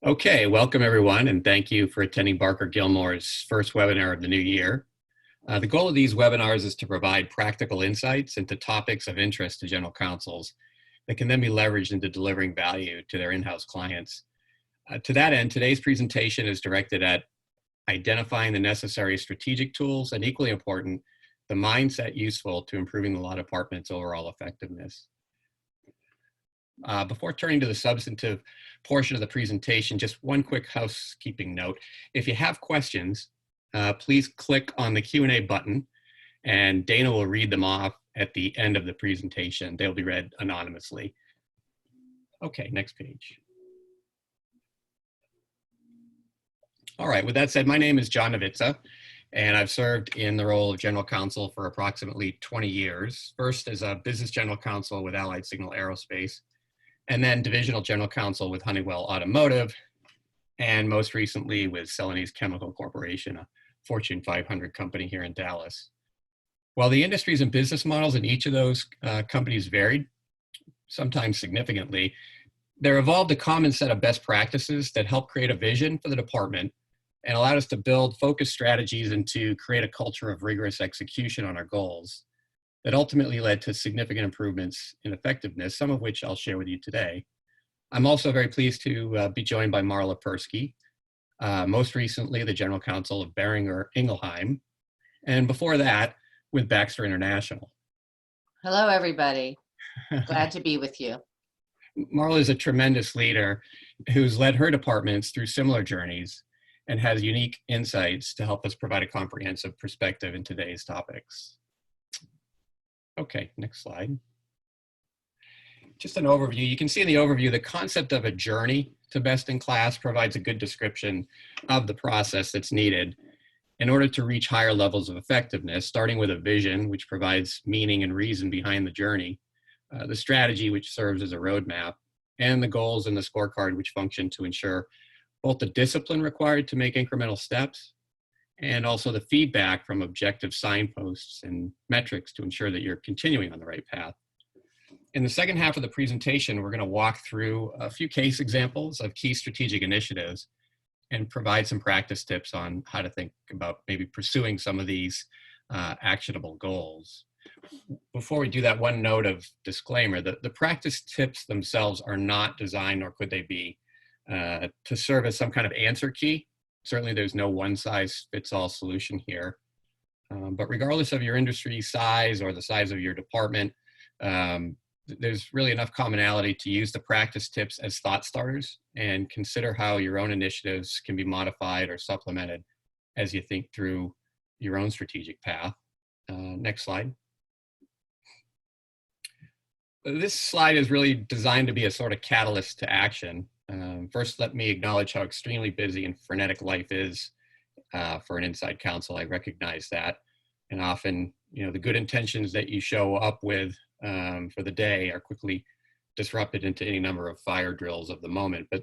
Okay, welcome everyone, and thank you for attending Barker Gilmore's first webinar of the new year. The goal of these webinars is to provide practical insights into topics of interest to general counsels that can then be leveraged into delivering value to their in-house clients. To that end, today's presentation is directed at identifying the necessary strategic tools and, equally important, the mindset useful to improving the law department's overall effectiveness. Before turning to the substantive portion of the presentation, just one quick housekeeping note. If you have questions, please click on the Q&A button and Dana will read them off at the end of the presentation. They'll be read anonymously. Okay, next page. All right, with that said, my name is John Novitza, and I've served in the role of general counsel for approximately 20 years. First as a business general counsel with Allied Signal Aerospace, and then divisional general counsel with Honeywell Automotive, and most recently with Celanese Chemical Corporation, a Fortune 500 company here in Dallas. While the industries and business models in each of those companies varied, sometimes significantly, there evolved a common set of best practices that helped create a vision for the department and allowed us to build focused strategies and to create a culture of rigorous execution on our goals that ultimately led to significant improvements in effectiveness, some of which I'll share with you today. I'm also very pleased to be joined by Marla Persky, most recently the General Counsel of Boehringer Ingelheim, and before that with Baxter International. Hello, everybody. Glad to be with you. Marla is a tremendous leader who's led her departments through similar journeys and has unique insights to help us provide a comprehensive perspective in today's topics. Okay, next slide. Just an overview. You can see in the overview, the concept of a journey to best in class provides a good description of the process that's needed in order to reach higher levels of effectiveness, starting with a vision, which provides meaning and reason behind the journey, the strategy, which serves as a roadmap, and the goals and the scorecard, which function to ensure both the discipline required to make incremental steps and also the feedback from objective signposts and metrics to ensure that you're continuing on the right path. In the second half of the presentation, we're going to walk through a few case examples of key strategic initiatives and provide some practice tips on how to think about maybe pursuing some of these actionable goals. Before we do that, one note of disclaimer, the practice tips themselves are not designed, nor could they be, to serve as some kind of answer key. Certainly there's no one-size-fits-all solution here. But regardless of your industry size or the size of your department, there's really enough commonality to use the practice tips as thought starters and consider how your own initiatives can be modified or supplemented as you think through your own strategic path. Next slide. This slide is really designed to be a sort of catalyst to action. First, let me acknowledge how extremely busy and frenetic life is for an inside counsel. I recognize that. And often, the good intentions that you show up with for the day are quickly disrupted into any number of fire drills of the moment. But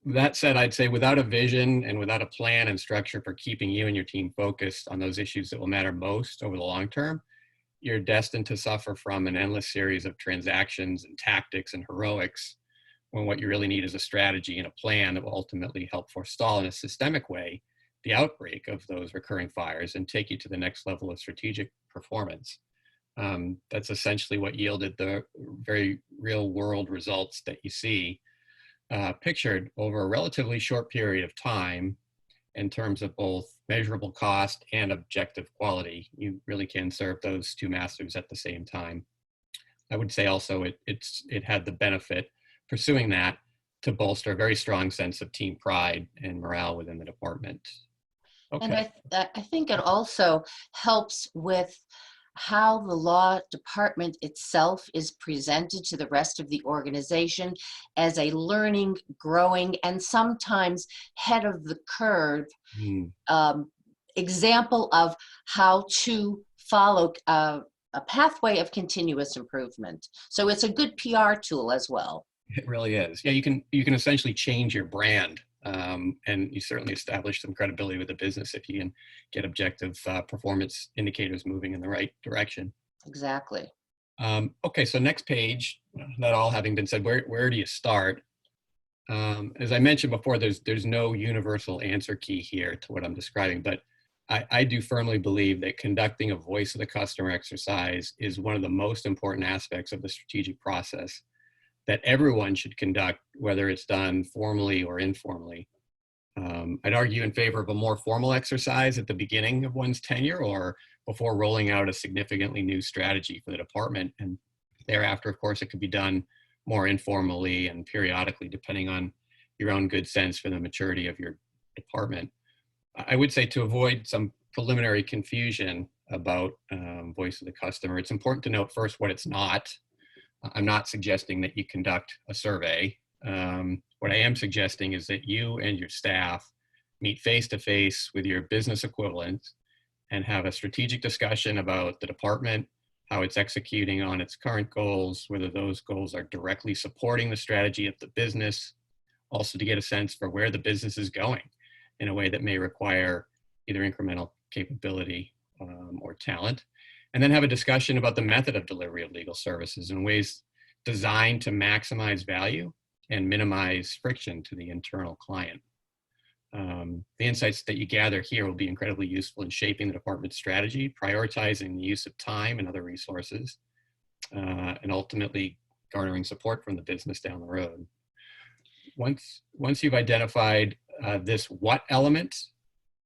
that said, I'd say without a vision and without a plan and structure for keeping you and your team focused on those issues that will matter most over the long term, you're destined to suffer from an endless series of transactions and tactics and heroics, when what you really need is a strategy and a plan that will ultimately help forestall in a systemic way the outbreak of those recurring fires and take you to the next level of strategic performance. That's essentially what yielded the very real world results that you see pictured over a relatively short period of time in terms of both measurable cost and objective quality. You really can serve those two masters at the same time. I would say also it had the benefit, pursuing that, to bolster a very strong sense of team pride and morale within the department. Okay. And I think it also helps with how the law department itself is presented to the rest of the organization as a learning, growing, and sometimes head of the curve example of how to follow a pathway of continuous improvement. So it's a good PR tool as well. It really is. Yeah, you can essentially change your brand, and you certainly establish some credibility with the business if you can get objective performance indicators moving in the right direction. As I mentioned before, there's no universal answer key here to what I'm describing, but I do firmly believe that conducting a voice of the customer exercise is one of the most important aspects of the strategic process that everyone should conduct, whether it's done formally or informally. I'd argue in favor of a more formal exercise at the beginning of one's tenure or before rolling out a significantly new strategy for the department. And thereafter, of course, it could be done more informally and periodically, depending on your own good sense for the maturity of your department. I would say, to avoid some preliminary confusion about voice of the customer, it's important to note first what it's not. I'm not suggesting that you conduct a survey. What I am suggesting is that you and your staff meet face-to-face with your business equivalents and have a strategic discussion about the department, how it's executing on its current goals, whether those goals are directly supporting the strategy of the business, also to get a sense for where the business is going in a way that may require either incremental capability or talent, and then have a discussion about the method of delivery of legal services in ways designed to maximize value and minimize friction to the internal client. The insights that you gather here will be incredibly useful in shaping the department's strategy, prioritizing the use of time and other resources, and ultimately garnering support from the business down the road. Once you've identified this what element,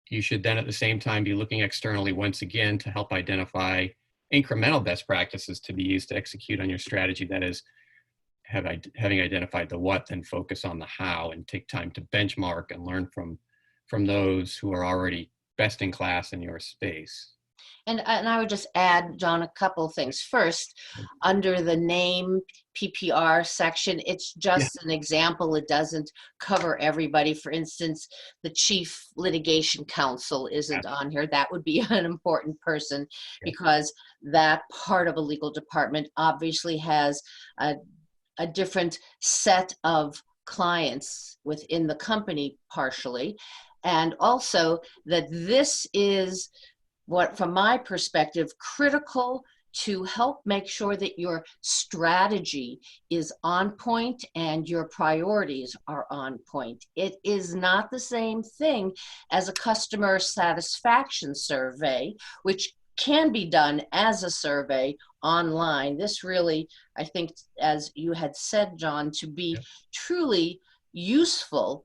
you should then at the same time be looking externally once again to help identify incremental best practices to be used to execute on your strategy. That is, having identified the what, then focus on the how and take time to benchmark and learn from those who are already best in class in your space. And I would just add, John, a couple of things. First, under the name PPR section, it's just an example. It doesn't cover everybody. For instance, the chief litigation counsel isn't on here. That would be an important person because that part of a legal department obviously has a different set of clients within the company partially. And also that this is what, from my perspective, critical to help make sure that your strategy is on point and your priorities are on point. It is not the same thing as a customer satisfaction survey, which can be done as a survey online. This really, I think, as you had said, John, to be truly useful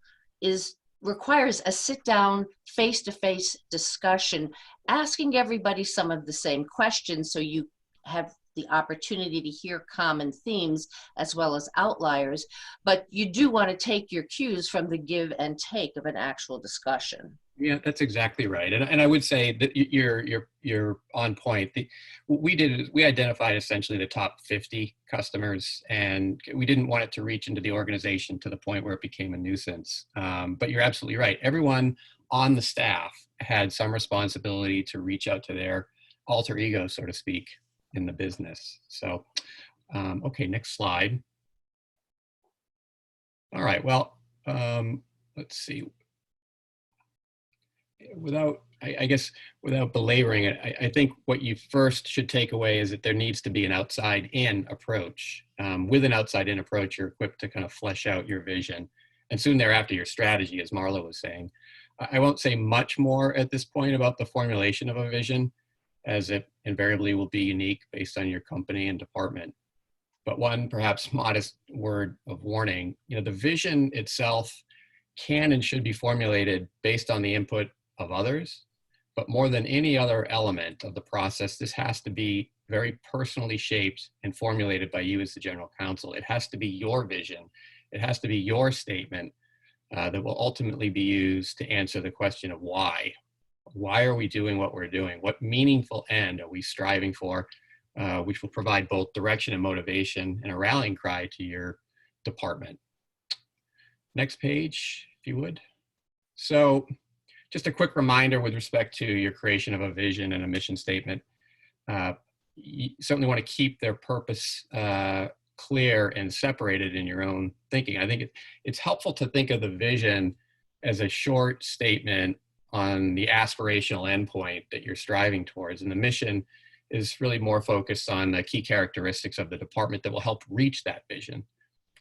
requires a sit-down, face-to-face discussion, asking everybody some of the same questions so you have the opportunity to hear common themes as well as outliers. But you do want to take your cues from the give and take of an actual discussion. Yeah, that's exactly right. And I would say that you're on point. What we did is we identified essentially the top 50 customers, and we didn't want it to reach into the organization to the point where it became a nuisance. But you're absolutely right. Everyone on the staff had some responsibility to reach out to their alter ego, so to speak, in the business. So, okay, next slide. All right, well, let's see. Without belaboring it, I think what you first should take away is that there needs to be an outside-in approach. With an outside-in approach, you're equipped to kind of flesh out your vision, and soon thereafter your strategy, as Marla was saying. I won't say much more at this point about the formulation of a vision, as it invariably will be unique based on your company and department. But one perhaps modest word of warning, the vision itself can and should be formulated based on the input of others, but more than any other element of the process, this has to be very personally shaped and formulated by you as the general counsel. It has to be your vision. It has to be your statement that will ultimately be used to answer the question of why. Why are we doing what we're doing? What meaningful end are we striving for, which will provide both direction and motivation and a rallying cry to your department. Next page, if you would. So, just a quick reminder with respect to your creation of a vision and a mission statement. You certainly want to keep their purpose clear and separated in your own thinking. I think it's helpful to think of the vision as a short statement on the aspirational endpoint that you're striving towards. And the mission is really more focused on the key characteristics of the department that will help reach that vision.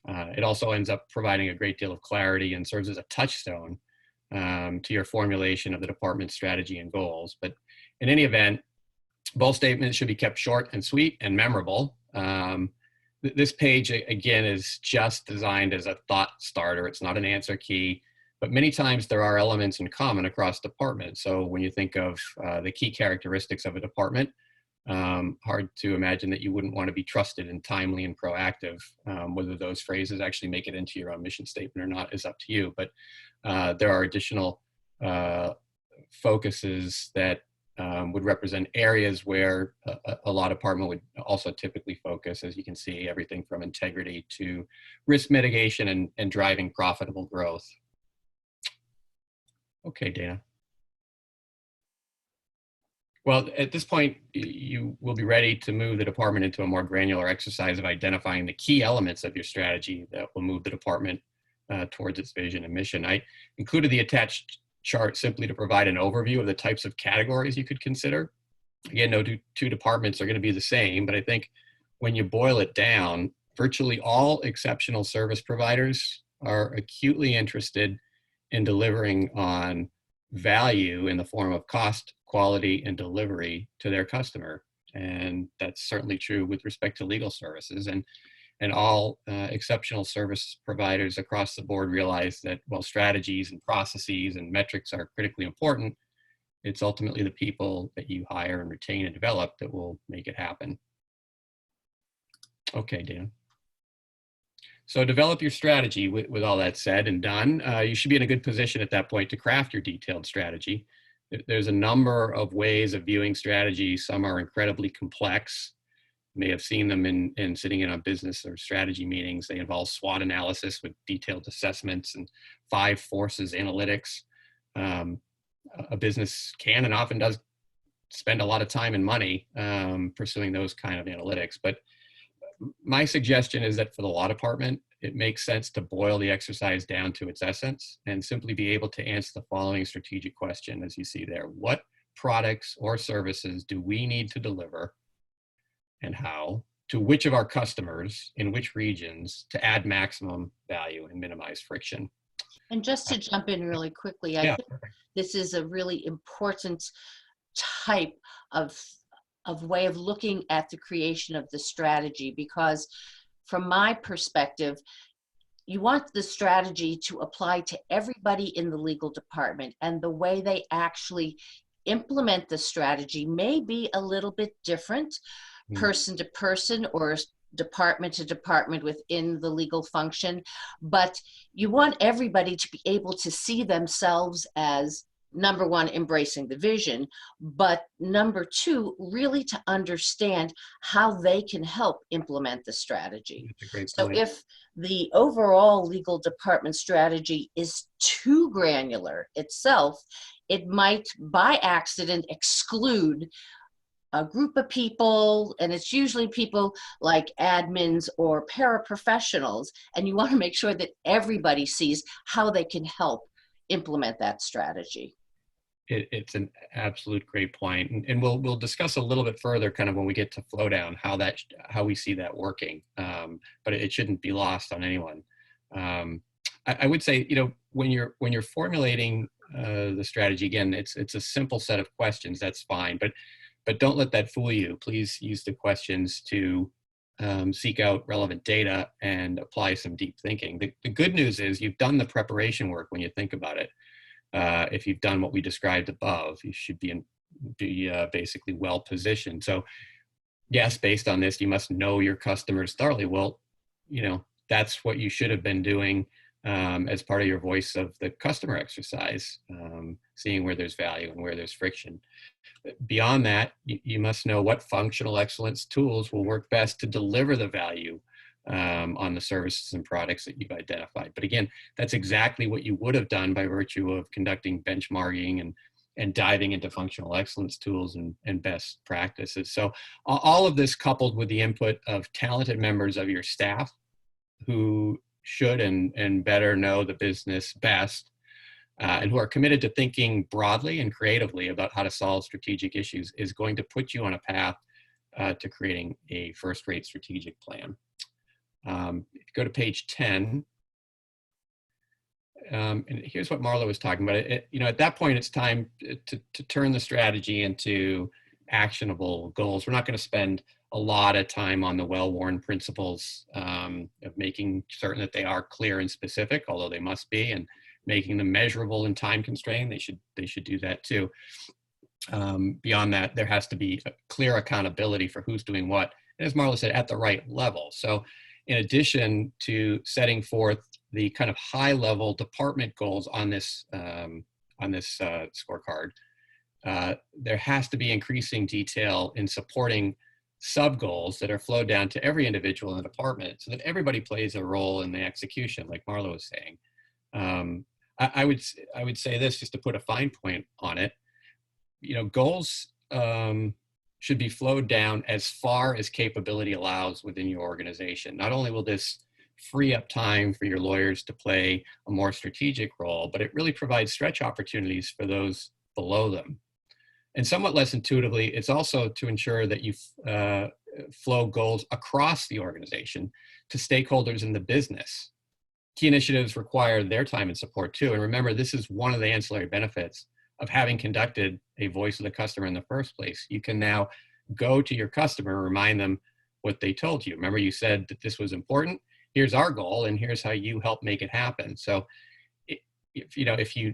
It also ends up providing a great deal of clarity and serves as a touchstone to your formulation of the department's strategy and goals. But in any event, bold statements should be kept short and sweet and memorable. This page, again, is just designed as a thought starter. It's not an answer key, but many times there are elements in common across departments. So when you think of the key characteristics of a department, hard to imagine that you wouldn't want to be trusted and timely and proactive. Whether those phrases actually make it into your own mission statement or not is up to you, but there are additional focuses that would represent areas where a law department would also typically focus, as you can see, everything from integrity to risk mitigation and driving profitable growth. Okay, Dana. Well, at this point, you will be ready to move the department into a more granular exercise of identifying the key elements of your strategy that will move the department towards its vision and mission. I included the attached chart simply to provide an overview of the types of categories you could consider. Again, no two departments are going to be the same, but I think when you boil it down, virtually all exceptional service providers are acutely interested in delivering on value in the form of cost, quality, and delivery to their customer. And that's certainly true with respect to legal services. And all exceptional service providers across the board realize that while strategies and processes and metrics are critically important, it's ultimately the people that you hire and retain and develop that will make it happen. Okay, Dan. So develop your strategy. With all that said and done, you should be in a good position at that point to craft your detailed strategy. There's a number of ways of viewing strategy. Some are incredibly complex. You may have seen them in sitting in on business or strategy meetings. They involve SWOT analysis with detailed assessments and 5 forces analytics. A business can and often does spend a lot of time and money pursuing those kind of analytics. But my suggestion is that for the law department, it makes sense to boil the exercise down to its essence and simply be able to answer the following strategic question, as you see there. What products or services do we need to deliver and how to which of our customers in which regions to add maximum value and minimize friction? And just to jump in really quickly, I think this is a really important type of way of looking at the creation of the strategy, because from my perspective, you want the strategy to apply to everybody in the legal department, and the way they actually implement the strategy may be a little bit different person to person or department to department within the legal function, but you want everybody to be able to see themselves as, number one, embracing the vision, but number two, really to understand how they can help implement the strategy. That's a great So point. if the overall legal department strategy is too granular itself, it might by accident exclude a group of people, and it's usually people like admins or paraprofessionals, and you want to make sure that everybody sees how they can help implement that strategy. It's an absolute great point, and we'll discuss a little bit further, kind of when we get to flow down, how we see that working. But it shouldn't be lost on anyone. I would say, when you're formulating the strategy, again, it's a simple set of questions. That's fine, but don't let that fool you. Please use the questions to seek out relevant data and apply some deep thinking. The good news is you've done the preparation work when you think about it. If you've done what we described above, you should be basically well positioned. So yes, based on this, you must know your customers thoroughly. Well, that's what you should have been doing as part of your voice of the customer exercise, seeing where there's value and where there's friction. Beyond that, you must know what functional excellence tools will work best to deliver the value on the services and products that you've identified. But again, that's exactly what you would have done by virtue of conducting benchmarking and diving into functional excellence tools and best practices. So all of this, coupled with the input of talented members of your staff who should and better know the business best, and who are committed to thinking broadly and creatively about how to solve strategic issues, is going to put you on a path to creating a first-rate strategic plan. If you go to page 10, and here's what Marla was talking about. At that point, it's time to turn the strategy into actionable goals. We're not going to spend a lot of time on the well-worn principles of making certain that they are clear and specific, although they must be, and making them measurable and time constrained. They should do that too. Beyond that, there has to be a clear accountability for who's doing what, and as Marla said, at the right level. So in addition to setting forth the kind of high-level department goals on this scorecard, there has to be increasing detail in supporting sub-goals that are flowed down to every individual in the department so that everybody plays a role in the execution, like Marla was saying. I would say this, just to put a fine point on it, goals should be flowed down as far as capability allows within your organization. Not only will this free up time for your lawyers to play a more strategic role, but it really provides stretch opportunities for those below them. And somewhat less intuitively, it's also to ensure that you flow goals across the organization to stakeholders in the business. Key initiatives require their time and support too. And remember, this is one of the ancillary benefits of having conducted a voice of the customer in the first place. You can now go to your customer and remind them what they told you. Remember, you said that this was important. Here's our goal, and here's how you help make it happen. So, if you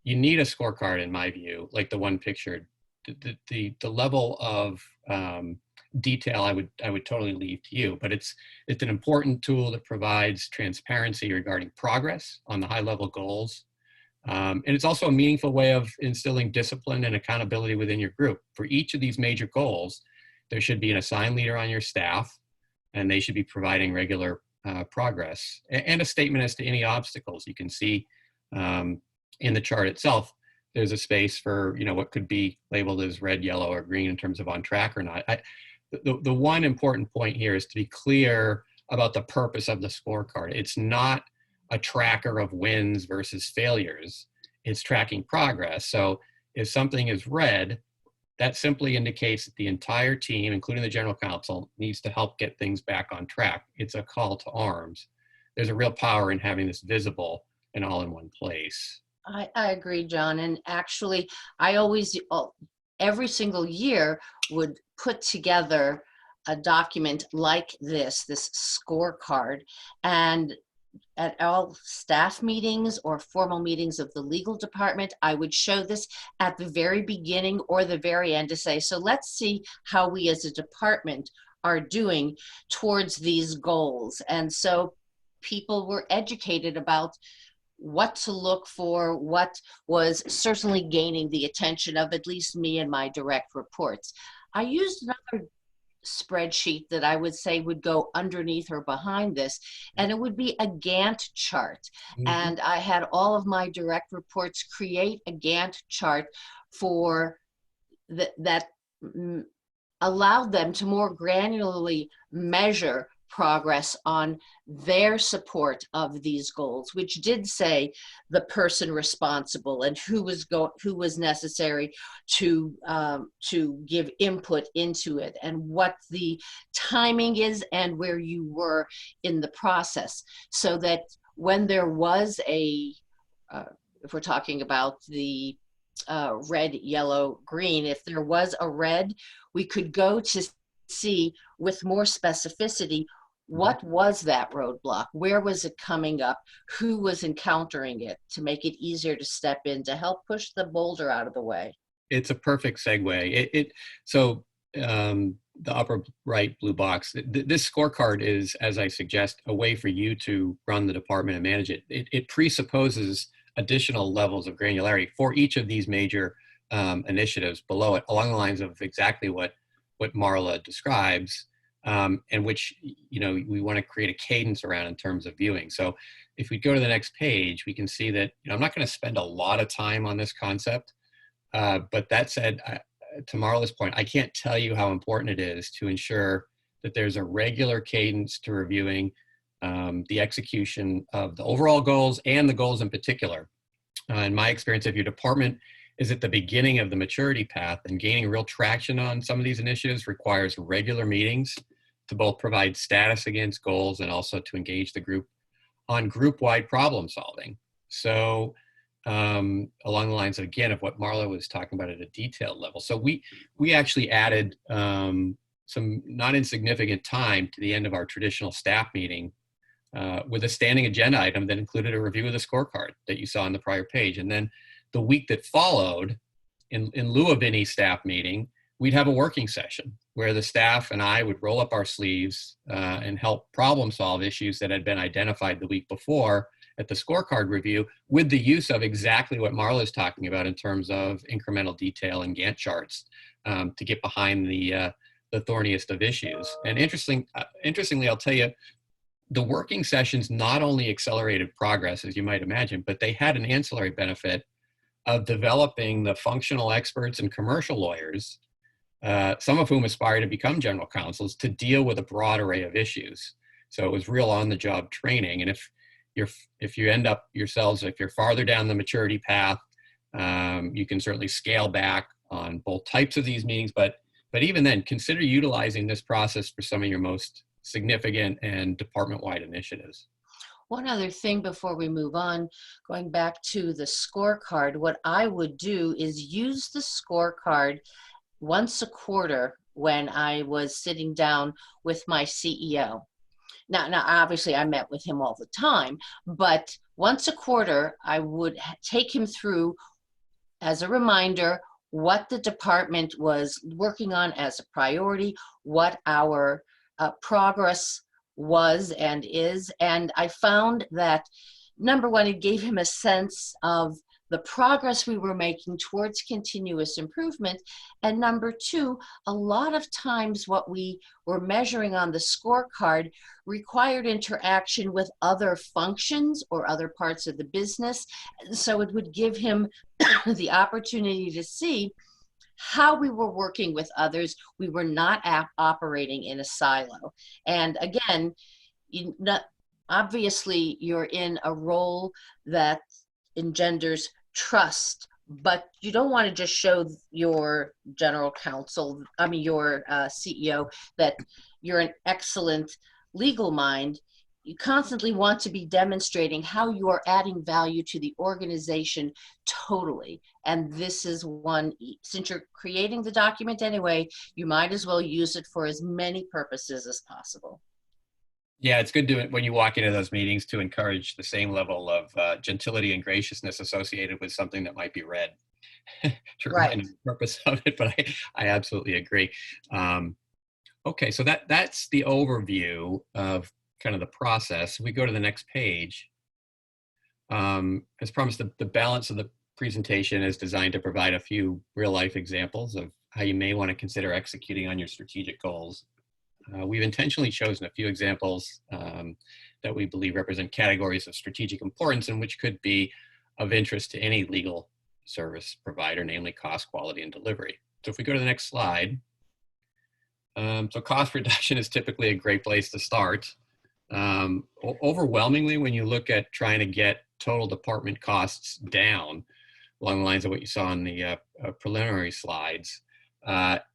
need a scorecard, in my view, like the one pictured, the level of detail I would totally leave to you. But it's an important tool that provides transparency regarding progress on the high level goals. And it's also a meaningful way of instilling discipline and accountability within your group. For each of these major goals, there should be an assigned leader on your staff, and they should be providing regular progress and a statement as to any obstacles. You can see in the chart itself, there's a space for what could be labeled as red, yellow, or green in terms of on track or not. The one important point here is to be clear about the purpose of the scorecard. It's not a tracker of wins versus failures. It's tracking progress. So if something is red, that simply indicates that the entire team, including the general counsel, needs to help get things back on track. It's a call to arms. There's a real power in having this visible and all in one place. I agree, John. And actually, I always, every single year, would put together a document like this scorecard, and at all staff meetings or formal meetings of the legal department, I would show this at the very beginning or the very end to say, so let's see how we as a department are doing towards these goals. And so people were educated about what to look for, what was certainly gaining the attention of at least me and my direct reports. I used another spreadsheet that I would say would go underneath or behind this, and it would be a Gantt chart. Mm-hmm. And I had all of my direct reports create a Gantt chart for that allowed them to more granularly measure progress on their support of these goals, which did say the person responsible and who was necessary to give input into it, and what the timing is and where you were in the process, so that when there was if we're talking about the red, yellow, green, if there was a red, we could go to see with more specificity what was that roadblock, where was it coming up, who was encountering it, to make it easier to step in to help push the boulder out of the way. It's a perfect segue. So the upper right blue box, this scorecard is, as I suggest, a way for you to run the department and manage it. It presupposes additional levels of granularity for each of these major initiatives below it, along the lines of exactly what Marla describes, and which we want to create a cadence around in terms of viewing. So if we go to the next page, we can see that I'm not going to spend a lot of time on this concept, but that said, to Marla's point, I can't tell you how important it is to ensure that there's a regular cadence to reviewing the execution of the overall goals and the goals in particular. In my experience, if your department is at the beginning of the maturity path, and gaining real traction on some of these initiatives requires regular meetings to both provide status against goals and also to engage the group on group-wide problem solving. So along the lines, again, of what Marla was talking about at a detailed level. So we actually added some not insignificant time to the end of our traditional staff meeting with a standing agenda item that included a review of the scorecard that you saw on the prior page. And then the week that followed, in lieu of any staff meeting, we'd have a working session where the staff and I would roll up our sleeves and help problem solve issues that had been identified the week before at the scorecard review, with the use of exactly what Marla is talking about in terms of incremental detail and Gantt charts to get behind the thorniest of issues. And interestingly, I'll tell you, the working sessions not only accelerated progress, as you might imagine, but they had an ancillary benefit of developing the functional experts and commercial lawyers, some of whom aspire to become general counsels, to deal with a broad array of issues. So it was real on-the-job training. And if you end up yourselves, if you're farther down the maturity path, you can certainly scale back on both types of these meetings. But even then, consider utilizing this process for some of your most significant and department-wide initiatives. One other thing before we move on, going back to the scorecard, what I would do is use the scorecard once a quarter when I was sitting down with my CEO. Now, obviously, I met with him all the time, but once a quarter, I would take him through, as a reminder, what the department was working on as a priority, what our progress was and is. And I found that, number one, it gave him a sense of the progress we were making towards continuous improvement. And number two, a lot of times what we were measuring on the scorecard required interaction with other functions or other parts of the business. So it would give him the opportunity to see how we were working with others. We were not operating in a silo. And again, obviously you're in a role that engenders trust, but you don't want to just show your general counsel, your CEO, that you're an excellent legal mind. You constantly want to be demonstrating how you are adding value to the organization totally. And this is one, since you're creating the document anyway, you might as well use it for as many purposes as possible. Yeah, it's good to, when you walk into those meetings, to encourage the same level of gentility and graciousness associated with something that might be read to remind the purpose of it. But I absolutely agree. Okay, so that's the overview of kind of the process. We go to the next page. As promised, the balance of the presentation is designed to provide a few real-life examples of how you may want to consider executing on your strategic goals. We've intentionally chosen a few examples that we believe represent categories of strategic importance and which could be of interest to any legal service provider, namely cost, quality, and delivery. So if we go to the next slide, so cost reduction is typically a great place to start. Overwhelmingly, when you look at trying to get total department costs down, along the lines of what you saw in the preliminary slides,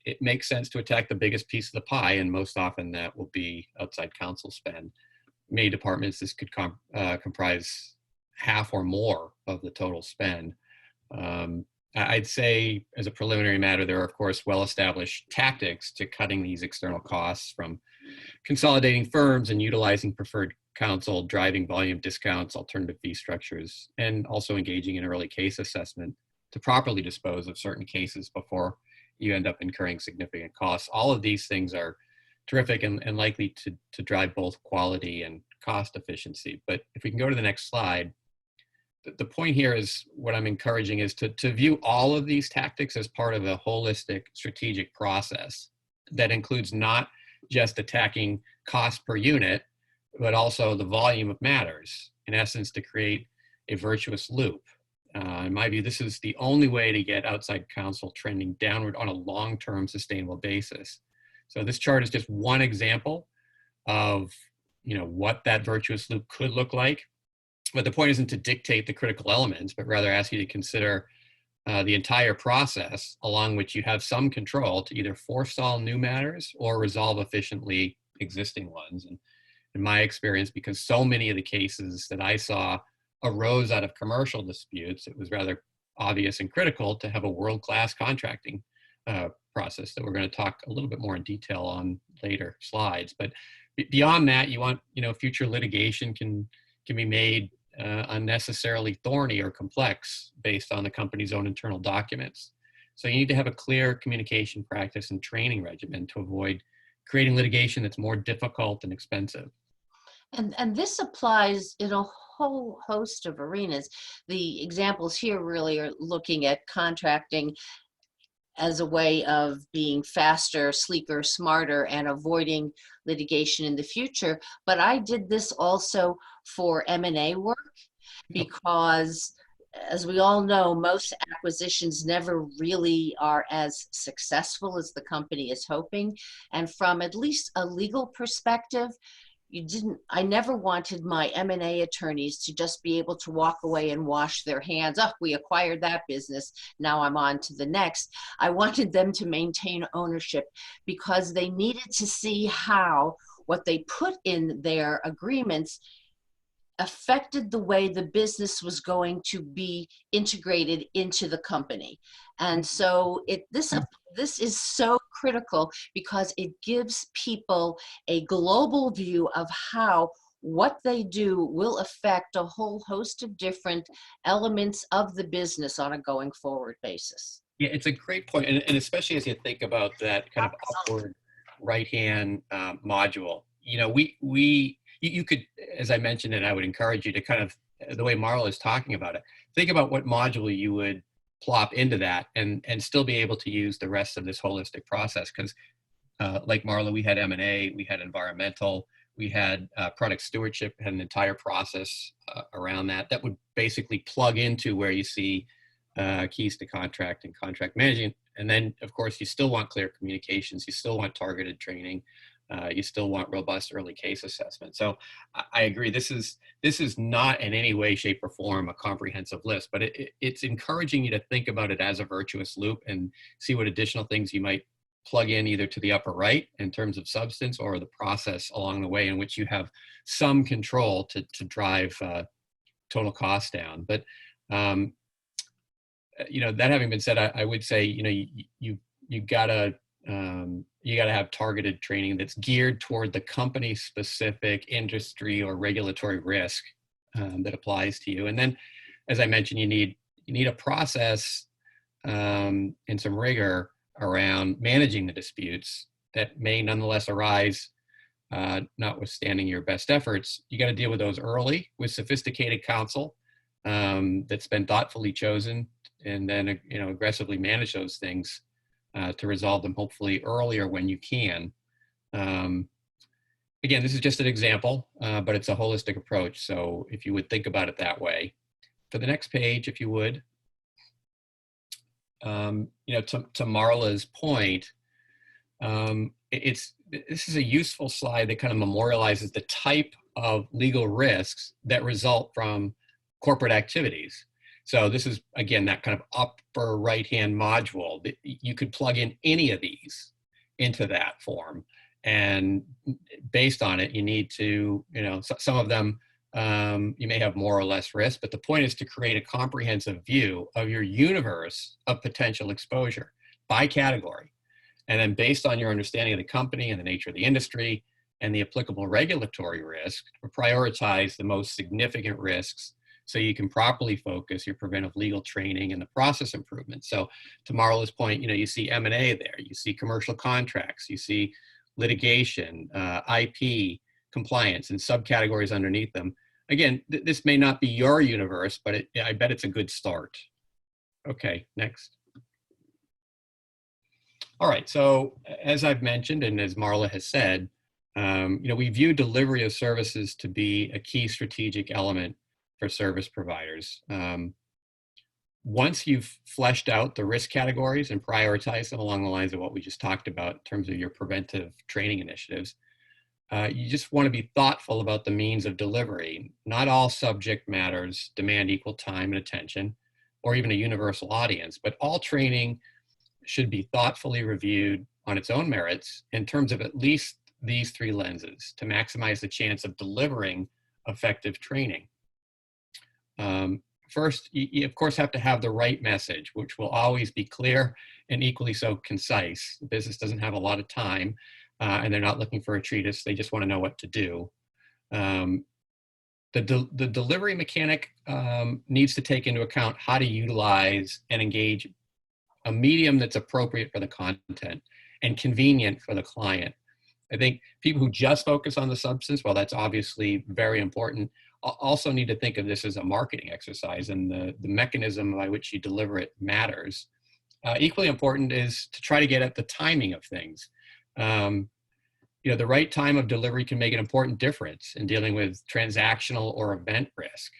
it makes sense to attack the biggest piece of the pie, and most often that will be outside counsel spend. Many departments, this could comprise half or more of the total spend. I'd say, as a preliminary matter, there are, of course, well-established tactics to cutting these external costs, from consolidating firms and utilizing preferred counsel, driving volume discounts, alternative fee structures, and also engaging in early case assessment to properly dispose of certain cases before you end up incurring significant costs. All of these things are terrific and likely to drive both quality and cost efficiency. But if we can go to the next slide, the point here is, what I'm encouraging is to view all of these tactics as part of a holistic strategic process that includes not just attacking cost per unit, but also the volume of matters, in essence, to create a virtuous loop. In my view, this is the only way to get outside counsel trending downward on a long-term sustainable basis. So this chart is just one example of what that virtuous loop could look like. But the point isn't to dictate the critical elements, but rather ask you to consider the entire process, along which you have some control to either forestall new matters or resolve efficiently existing ones. And in my experience, because so many of the cases that I saw arose out of commercial disputes, it was rather obvious and critical to have a world-class contracting process that we're going to talk a little bit more in detail on later slides. But beyond that, you want, future litigation can be made unnecessarily thorny or complex based on the company's own internal documents. So you need to have a clear communication practice and training regimen to avoid creating litigation that's more difficult and expensive. And this applies in a whole host of arenas. The examples here really are looking at contracting as a way of being faster, sleeker, smarter, and avoiding litigation in the future. But I did this also for M&A work because, as we all know, most acquisitions never really are as successful as the company is hoping. And from at least a legal perspective, I never wanted my M&A attorneys to just be able to walk away and wash their hands. Oh, we acquired that business, now I'm on to the next. I wanted them to maintain ownership because they needed to see how what they put in their agreements affected the way the business was going to be integrated into the company. And so this is so critical because it gives people a global view of how what they do will affect a whole host of different elements of the business on a going forward basis. Yeah, it's a great point. And especially as you think about that kind of upward right-hand module, you could, as I mentioned, and I would encourage you to kind of, the way Marla is talking about it, think about what module you would plop into that and still be able to use the rest of this holistic process. Because like Marla, we had M&A, we had environmental, we had product stewardship, had an entire process around that would basically plug into where you see keys to contract and contract management. And then, of course, you still want clear communications, you still want targeted training, you still want robust early case assessment. So I agree. This is not in any way, shape, or form a comprehensive list, but it's encouraging you to think about it as a virtuous loop and see what additional things you might plug in either to the upper right in terms of substance or the process along the way in which you have some control to drive total cost down. But that having been said, I would say you gotta have targeted training that's geared toward the company specific industry or regulatory risk that applies to you. And then, as I mentioned, you need a process and some rigor around managing the disputes that may nonetheless arise, notwithstanding your best efforts. You got to deal with those early with sophisticated counsel that's been thoughtfully chosen, and then aggressively manage those things to resolve them hopefully earlier when you can. Again, this is just an example, but it's a holistic approach. So if you would think about it that way. For the next page, if you would, to Marla's point, this is a useful slide that kind of memorializes the type of legal risks that result from corporate activities. So this is, again, that kind of upper right-hand module. You could plug in any of these into that form. And based on it, you need to, some of them, you may have more or less risk, but the point is to create a comprehensive view of your universe of potential exposure by category. And then based on your understanding of the company and the nature of the industry and the applicable regulatory risk, prioritize the most significant risks so you can properly focus your preventive legal training and the process improvement. So to Marla's point, you see M&A there, you see commercial contracts, you see litigation, IP, compliance, and subcategories underneath them. Again, this may not be your universe, but I bet it's a good start. Okay, next. All right, so as I've mentioned, and as Marla has said, we view delivery of services to be a key strategic element for service providers. Once you've fleshed out the risk categories and prioritized them along the lines of what we just talked about in terms of your preventive training initiatives, you just want to be thoughtful about the means of delivery. Not all subject matters demand equal time and attention, or even a universal audience, but all training should be thoughtfully reviewed on its own merits in terms of at least these three lenses to maximize the chance of delivering effective training. First, you of course have to have the right message, which will always be clear and equally so concise. The business doesn't have a lot of time, and they're not looking for a treatise. They just want to know what to do. The delivery mechanic needs to take into account how to utilize and engage a medium that's appropriate for the content and convenient for the client. I think people who just focus on the substance, well, that's obviously very important, also need to think of this as a marketing exercise, and the mechanism by which you deliver it matters. Equally important is to try to get at the timing of things. You know, the right time of delivery can make an important difference in dealing with transactional or event risk.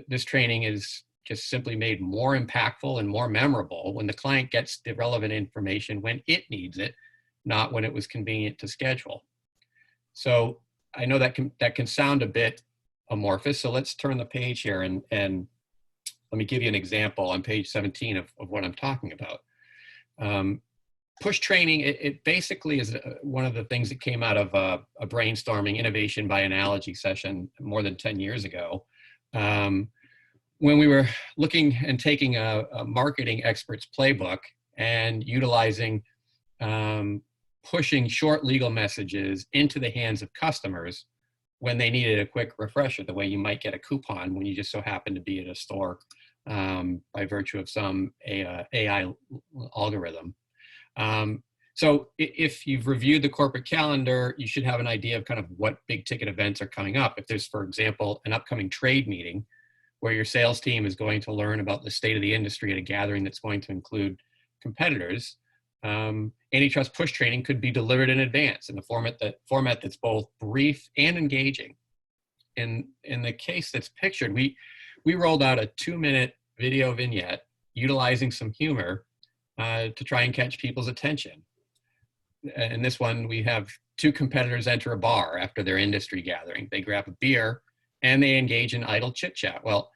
This training is just simply made more impactful and more memorable when the client gets the relevant information when it needs it, not when it was convenient to schedule. So I know that can sound a bit amorphous, so let's turn the page here and let me give you an example on page 17 of what I'm talking about. Push training, it basically is one of the things that came out of a brainstorming innovation by analogy session more than 10 years ago. When we were looking and taking a marketing expert's playbook and utilizing pushing short legal messages into the hands of customers when they needed a quick refresher, the way you might get a coupon when you just so happen to be at a store by virtue of some AI algorithm. So if you've reviewed the corporate calendar, you should have an idea of kind of what big ticket events are coming up. If there's, for example, an upcoming trade meeting where your sales team is going to learn about the state of the industry at a gathering that's going to include competitors, antitrust push training could be delivered in advance in the format that's both brief and engaging. In the case that's pictured, we rolled out a 2-minute video vignette utilizing some humor to try and catch people's attention. In this one, we have two competitors enter a bar after their industry gathering. They grab a beer and they engage in idle chit chat. Well,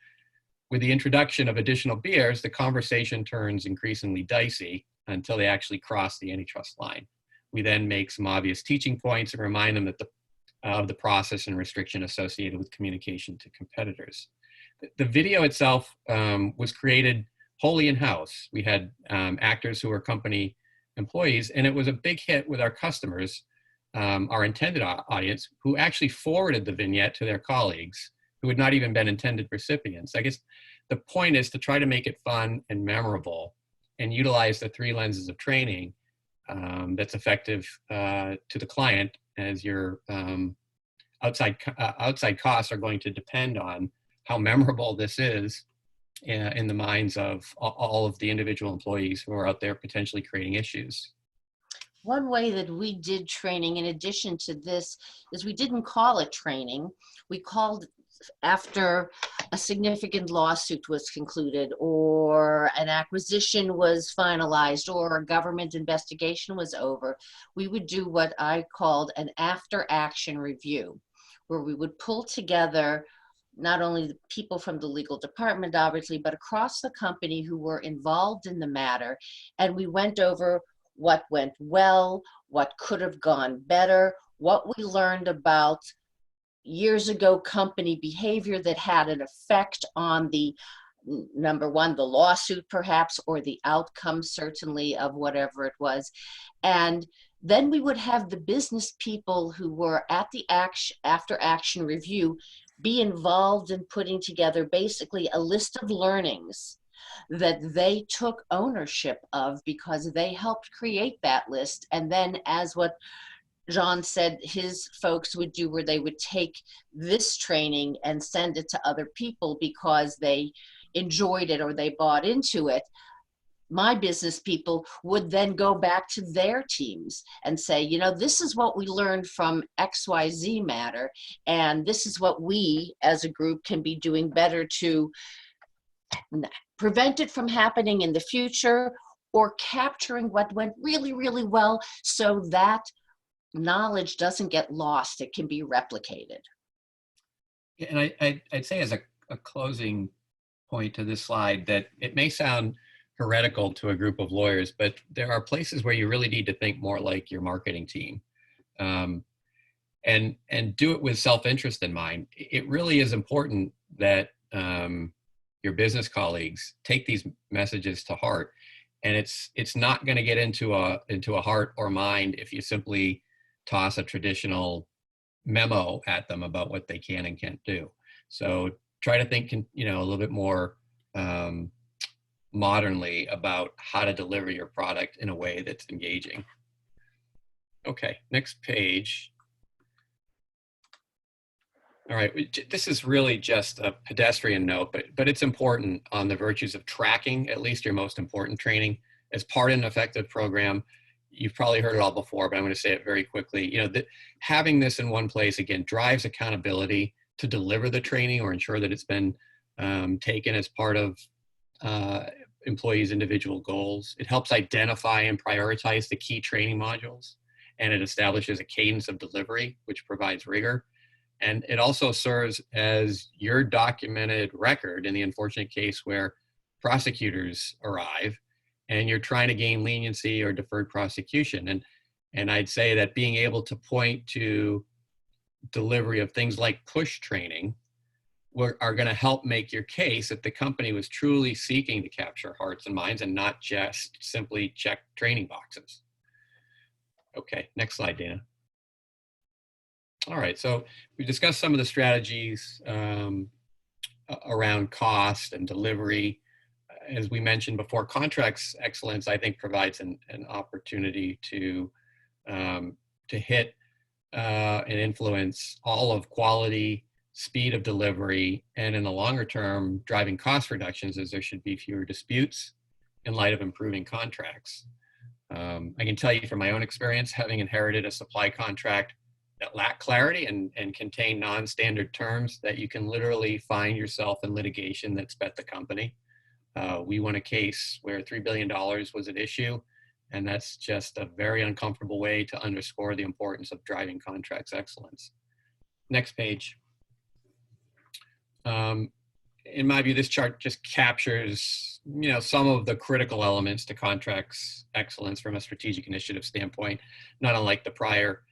with the introduction of additional beers, the conversation turns increasingly dicey until they actually cross the antitrust line. We then make some obvious teaching points and remind them that of the process and restriction associated with communication to competitors. The video itself was created wholly in-house. We had actors who were company employees, and it was a big hit with our customers, our intended audience, who actually forwarded the vignette to their colleagues who had not even been intended recipients. I guess the point is to try to make it fun and memorable and utilize the three lenses of training that's effective to the client, as your outside costs are going to depend on how memorable this is in the minds of all of the individual employees who are out there potentially creating issues. One way that we did training in addition to this is we didn't call it training. We called after a significant lawsuit was concluded, or an acquisition was finalized, or a government investigation was over, we would do what I called an after-action review, where we would pull together not only the people from the legal department, obviously, but across the company who were involved in the matter, and we went over what went well, what could have gone better, what we learned about years ago company behavior that had an effect on the, number one, the lawsuit perhaps, or the outcome certainly of whatever it was. And then we would have the business people who were at the after action review be involved in putting together basically a list of learnings that they took ownership of because they helped create that list. And then, as what John said his folks would do, where they would take this training and send it to other people because they enjoyed it or they bought into it, my business people would then go back to their teams and say, you know, this is what we learned from XYZ matter, and this is what we as a group can be doing better to prevent it from happening in the future, or capturing what went really, really well so that knowledge doesn't get lost. It can be replicated. And I'd say as a closing point to this slide that it may sound heretical to a group of lawyers, but there are places where you really need to think more like your marketing team. and do it with self-interest in mind. It really is important that your business colleagues take these messages to heart, and it's not going to get into a heart or mind if you simply toss a traditional memo at them about what they can and can't do. So try to think, a little bit more modernly about how to deliver your product in a way that's engaging. Okay, next page. All right, this is really just a pedestrian note, but it's important on the virtues of tracking, at least your most important training as part of an effective program. You've probably heard it all before, but I'm going to say it very quickly. Having this in one place, again, drives accountability to deliver the training or ensure that it's been taken as part of employees' individual goals. It helps identify and prioritize the key training modules, and it establishes a cadence of delivery, which provides rigor. And it also serves as your documented record in the unfortunate case where prosecutors arrive and you're trying to gain leniency or deferred prosecution. And I'd say that being able to point to delivery of things like push training are going to help make your case that the company was truly seeking to capture hearts and minds and not just simply check training boxes. Okay, next slide, Dana. All right, so we discussed some of the strategies around cost and delivery. As we mentioned before, contracts excellence, I think, provides an opportunity to hit and influence all of quality, speed of delivery, and in the longer term, driving cost reductions, as there should be fewer disputes in light of improving contracts. I can tell you from my own experience, having inherited a supply contract that lack clarity and contain non-standard terms, that you can literally find yourself in litigation that's bet the company. We won a case where $3 billion was at issue, and that's just a very uncomfortable way to underscore the importance of driving contracts excellence. Next page. In my view, this chart just captures, some of the critical elements to contracts excellence from a strategic initiative standpoint, not unlike the prior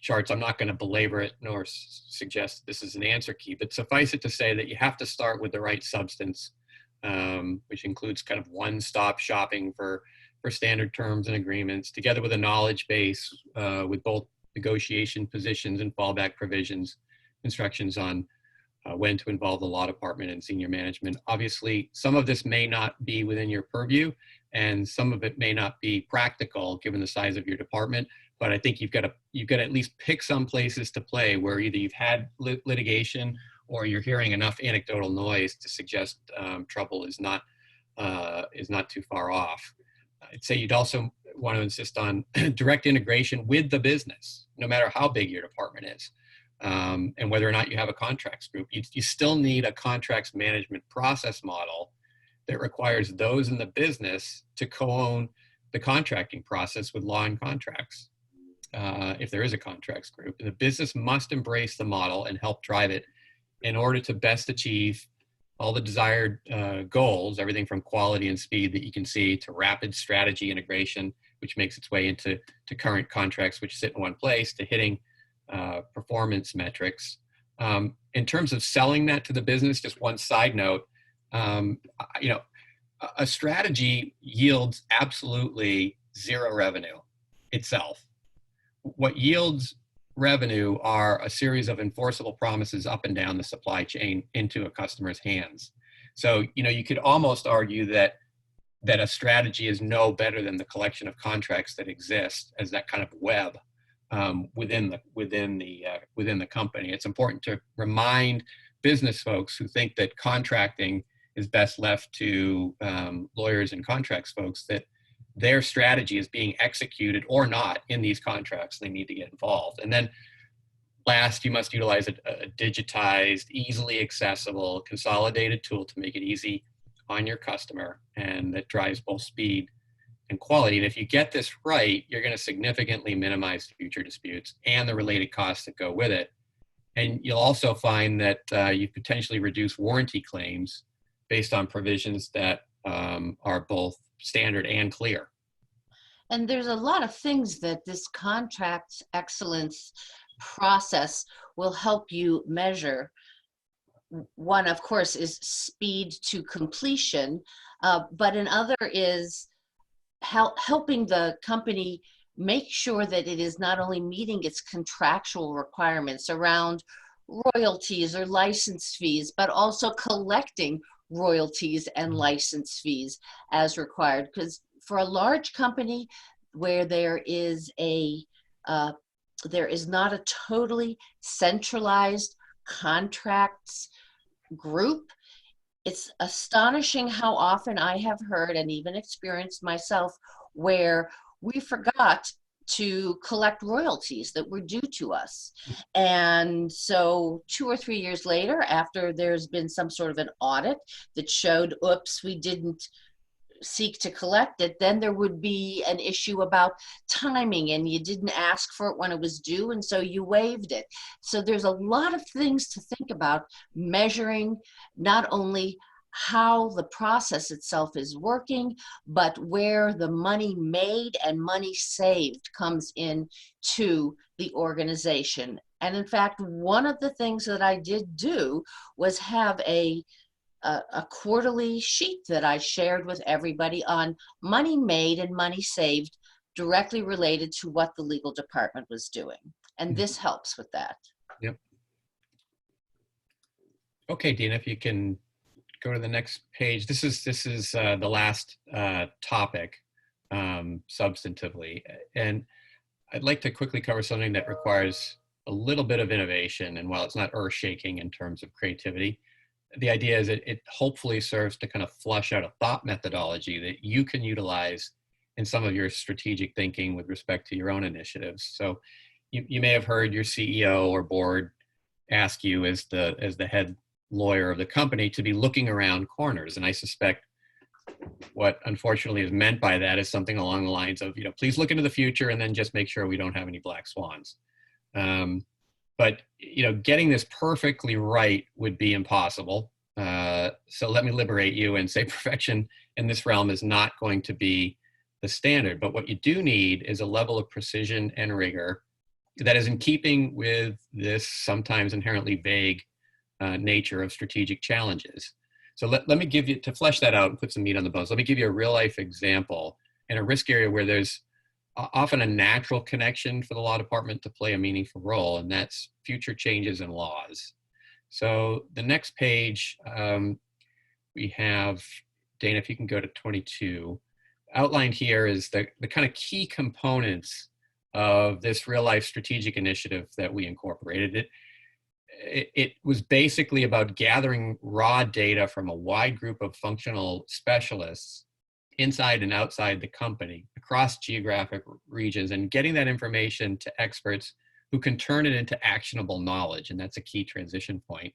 charts. I'm not going to belabor it nor suggest this is an answer key, but suffice it to say that you have to start with the right substance, which includes kind of one-stop shopping for standard terms and agreements, together with a knowledge base with both negotiation positions and fallback provisions, instructions on when to involve the law department and senior management. Obviously, some of this may not be within your purview, and some of it may not be practical given the size of your department. But I think you've got to at least pick some places to play where either you've had litigation or you're hearing enough anecdotal noise to suggest trouble is not too far off. I'd say you'd also want to insist on direct integration with the business, no matter how big your department is, and whether or not you have a contracts group. You still need a contracts management process model that requires those in the business to co-own the contracting process with law and contracts. If there is a contracts group, and the business must embrace the model and help drive it in order to best achieve all the desired goals, everything from quality and speed that you can see to rapid strategy integration, which makes its way into current contracts, which sit in one place, to hitting performance metrics. In terms of selling that to the business, just one side note, a strategy yields absolutely zero revenue itself. What yields revenue are a series of enforceable promises up and down the supply chain into a customer's hands. So, you could almost argue that a strategy is no better than the collection of contracts that exist as that kind of web within the company. It's important to remind business folks who think that contracting is best left to lawyers and contracts folks that their strategy is being executed or not in these contracts. They need to get involved. And then last, you must utilize a digitized, easily accessible, consolidated tool to make it easy on your customer, and that drives both speed and quality. And if you get this right, you're going to significantly minimize future disputes and the related costs that go with it. And you'll also find that you potentially reduce warranty claims based on provisions that are both standard and clear. And there's a lot of things that this contract excellence process will help you measure. One, of course, is speed to completion, but another is helping the company make sure that it is not only meeting its contractual requirements around royalties or license fees, but also collecting royalties and license fees as required. Because for a large company where there is not a totally centralized contracts group, it's astonishing how often I have heard and even experienced myself where we forgot to collect royalties that were due to us. And so 2 or 3 years later, after there's been some sort of an audit that showed, oops, we didn't seek to collect it, then there would be an issue about timing and you didn't ask for it when it was due, and so you waived it. So there's a lot of things to think about measuring not only how the process itself is working, but where the money made and money saved comes in to the organization. And in fact, one of the things that I did do was have a quarterly sheet that I shared with everybody on money made and money saved directly related to what the legal department was doing. And this helps with that. Yep. Okay, Dina, if you can go to the next page. This is the last topic substantively. And I'd like to quickly cover something that requires a little bit of innovation. And while it's not earth-shaking in terms of creativity, the idea is that it hopefully serves to kind of flush out a thought methodology that you can utilize in some of your strategic thinking with respect to your own initiatives. So you may have heard your CEO or board ask you as the head lawyer of the company to be looking around corners. And I suspect what unfortunately is meant by that is something along the lines of, please look into the future and then just make sure we don't have any black swans. But getting this perfectly right would be impossible. So let me liberate you and say perfection in this realm is not going to be the standard. But what you do need is a level of precision and rigor that is in keeping with this sometimes inherently vague nature of strategic challenges. So let me give you, to flesh that out and put some meat on the bones, let me give you a real life example in a risk area where there's often a natural connection for the law department to play a meaningful role, and that's future changes in laws. So the next page, we have, Dana, if you can go to 22, outlined here is the kind of key components of this real life strategic initiative that we incorporated. It was basically about gathering raw data from a wide group of functional specialists inside and outside the company, across geographic regions, and getting that information to experts who can turn it into actionable knowledge. And that's a key transition point.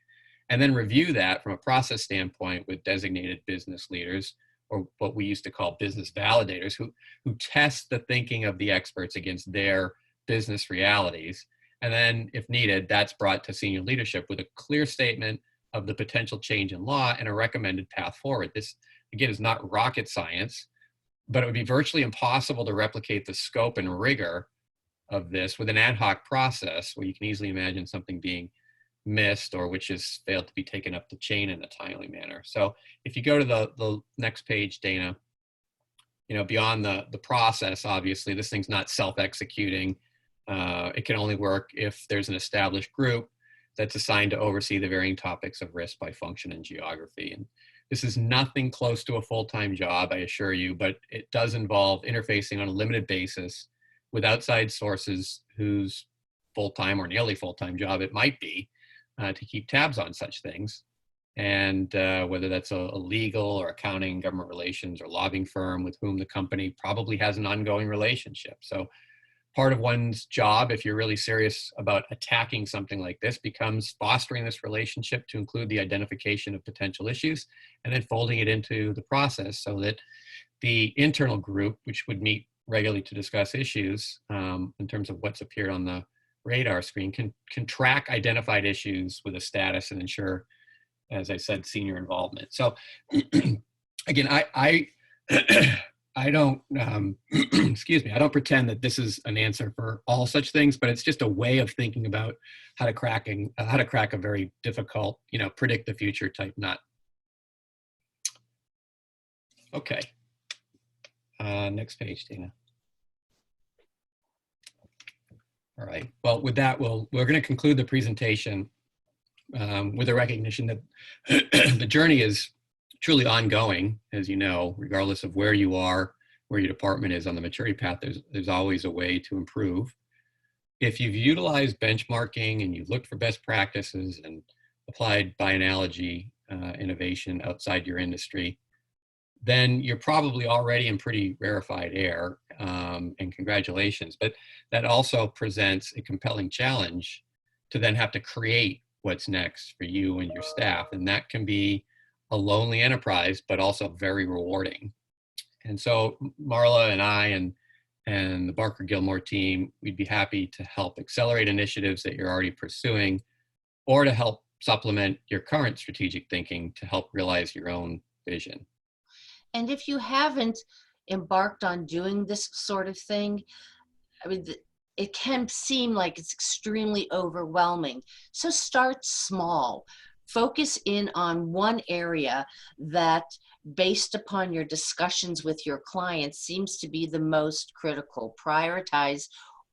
And then review that from a process standpoint with designated business leaders, or what we used to call business validators, who test the thinking of the experts against their business realities. And then, if needed, that's brought to senior leadership with a clear statement of the potential change in law and a recommended path forward. This, again, is not rocket science, but it would be virtually impossible to replicate the scope and rigor of this with an ad hoc process where you can easily imagine something being missed or which has failed to be taken up the chain in a timely manner. So if you go to the next page, Dana, beyond the process, obviously, this thing's not self-executing. It can only work if there's an established group that's assigned to oversee the varying topics of risk by function and geography. And this is nothing close to a full-time job, I assure you, but it does involve interfacing on a limited basis with outside sources whose full-time or nearly full-time job it might be to keep tabs on such things. And whether that's a legal or accounting, government relations, or lobbying firm with whom the company probably has an ongoing relationship. So part of one's job, if you're really serious about attacking something like this, becomes fostering this relationship to include the identification of potential issues and then folding it into the process so that the internal group, which would meet regularly to discuss issues in terms of what's appeared on the radar screen, can track identified issues with a status and ensure, as I said, senior involvement. So again, I I don't, excuse me, I don't pretend that this is an answer for all such things, but it's just a way of thinking about how to crack a very difficult, predict the future type nut. Okay. Next page, Dana. All right. Well, with that, we're going to conclude the presentation with a recognition that the journey is truly ongoing, as you know, regardless of where you are, where your department is on the maturity path. There's always a way to improve. If you've utilized benchmarking and you've looked for best practices and applied, by analogy, innovation outside your industry, then you're probably already in pretty rarefied air, and congratulations. But that also presents a compelling challenge to then have to create what's next for you and your staff. And that can be a lonely enterprise, but also very rewarding. And so Marla and I and the Barker Gilmore team, we'd be happy to help accelerate initiatives that you're already pursuing, or to help supplement your current strategic thinking to help realize your own vision. And if you haven't embarked on doing this sort of thing, I mean, it can seem like it's extremely overwhelming. So start small. Focus in on one area that, based upon your discussions with your clients, seems to be the most critical. Prioritize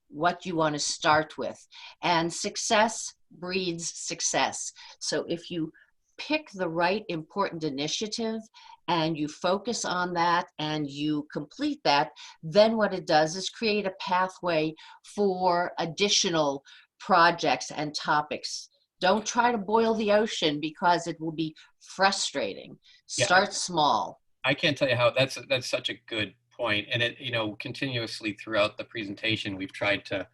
what you want to start with. And success breeds success. So if you pick the right important initiative and you focus on that and you complete that, then what it does is create a pathway for additional projects and topics. Don't try to boil the ocean, because it will be frustrating. Start small. I can't tell you how that's such a good point. And it, continuously throughout the presentation, we've tried to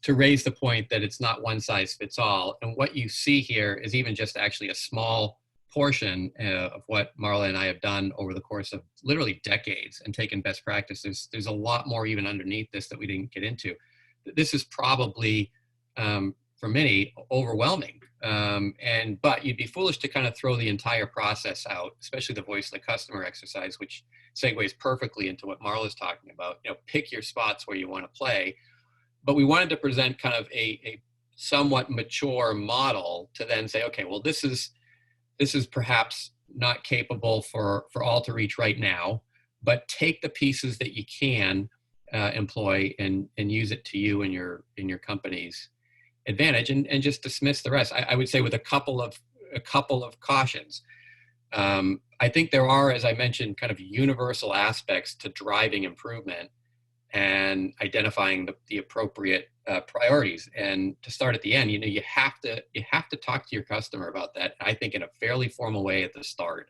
raise the point that it's not one size fits all. And what you see here is even just actually a small portion of what Marla and I have done over the course of literally decades and taken best practices. There's a lot more even underneath this that we didn't get into. This is probably, for many, overwhelming. But you'd be foolish to kind of throw the entire process out, especially the voice of the customer exercise, which segues perfectly into what Marla's talking about. Pick your spots where you want to play. But we wanted to present kind of a somewhat mature model to then say, okay, well, this is perhaps not capable for all to reach right now, but take the pieces that you can employ and use it to you and your company's advantage, and just dismiss the rest. I would say with a couple of cautions. I think there are, as I mentioned, kind of universal aspects to driving improvement and identifying the appropriate priorities. And to start at the end, you have to talk to your customer about that, I think, in a fairly formal way at the start.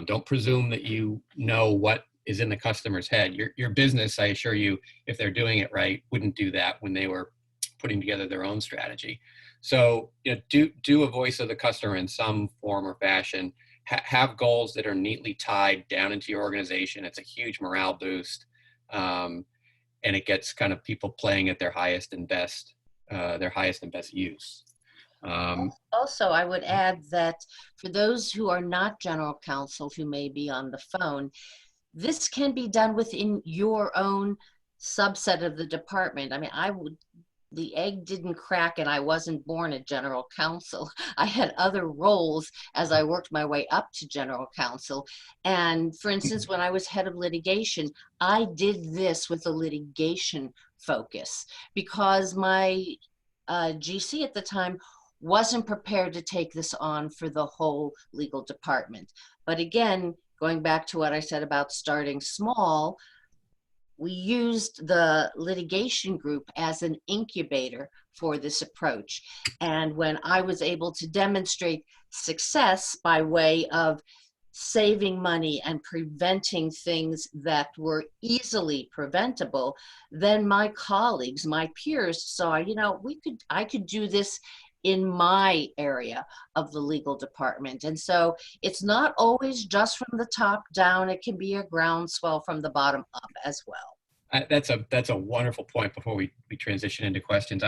Don't presume that you know what is in the customer's head. Your business, I assure you, if they're doing it right, wouldn't do that when they were putting together their own strategy. So do a voice of the customer in some form or fashion. Have goals that are neatly tied down into your organization. It's a huge morale boost. And it gets kind of people playing at their highest and best use. Also, I would add that for those who are not general counsel who may be on the phone, this can be done within your own subset of the department. I mean, the egg didn't crack and I wasn't born a general counsel. I had other roles as I worked my way up to general counsel. And for instance, when I was head of litigation, I did this with a litigation focus because my GC at the time wasn't prepared to take this on for the whole legal department. But again, going back to what I said about starting small, we used the litigation group as an incubator for this approach. And when I was able to demonstrate success by way of saving money and preventing things that were easily preventable, then my colleagues, my peers saw, I could do this in my area of the legal department. And so it's not always just from the top down. It can be a groundswell from the bottom up as well. That's a wonderful point before we transition into questions.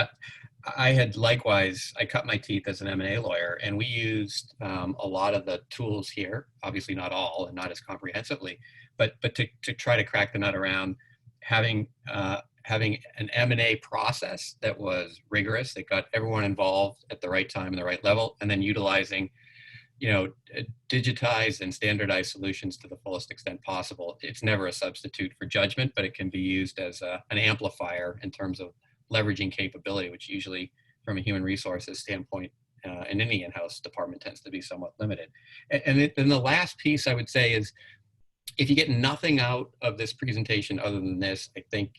I had likewise, I cut my teeth as an M&A lawyer, and we used a lot of the tools here, obviously not all and not as comprehensively, but to try to crack the nut around having an M&A process that was rigorous, that got everyone involved at the right time and the right level, and then utilizing, digitized and standardized solutions to the fullest extent possible. It's never a substitute for judgment, but it can be used as an amplifier in terms of leveraging capability, which usually from a human resources standpoint in any in-house department tends to be somewhat limited. And then the last piece I would say is, if you get nothing out of this presentation other than this, I think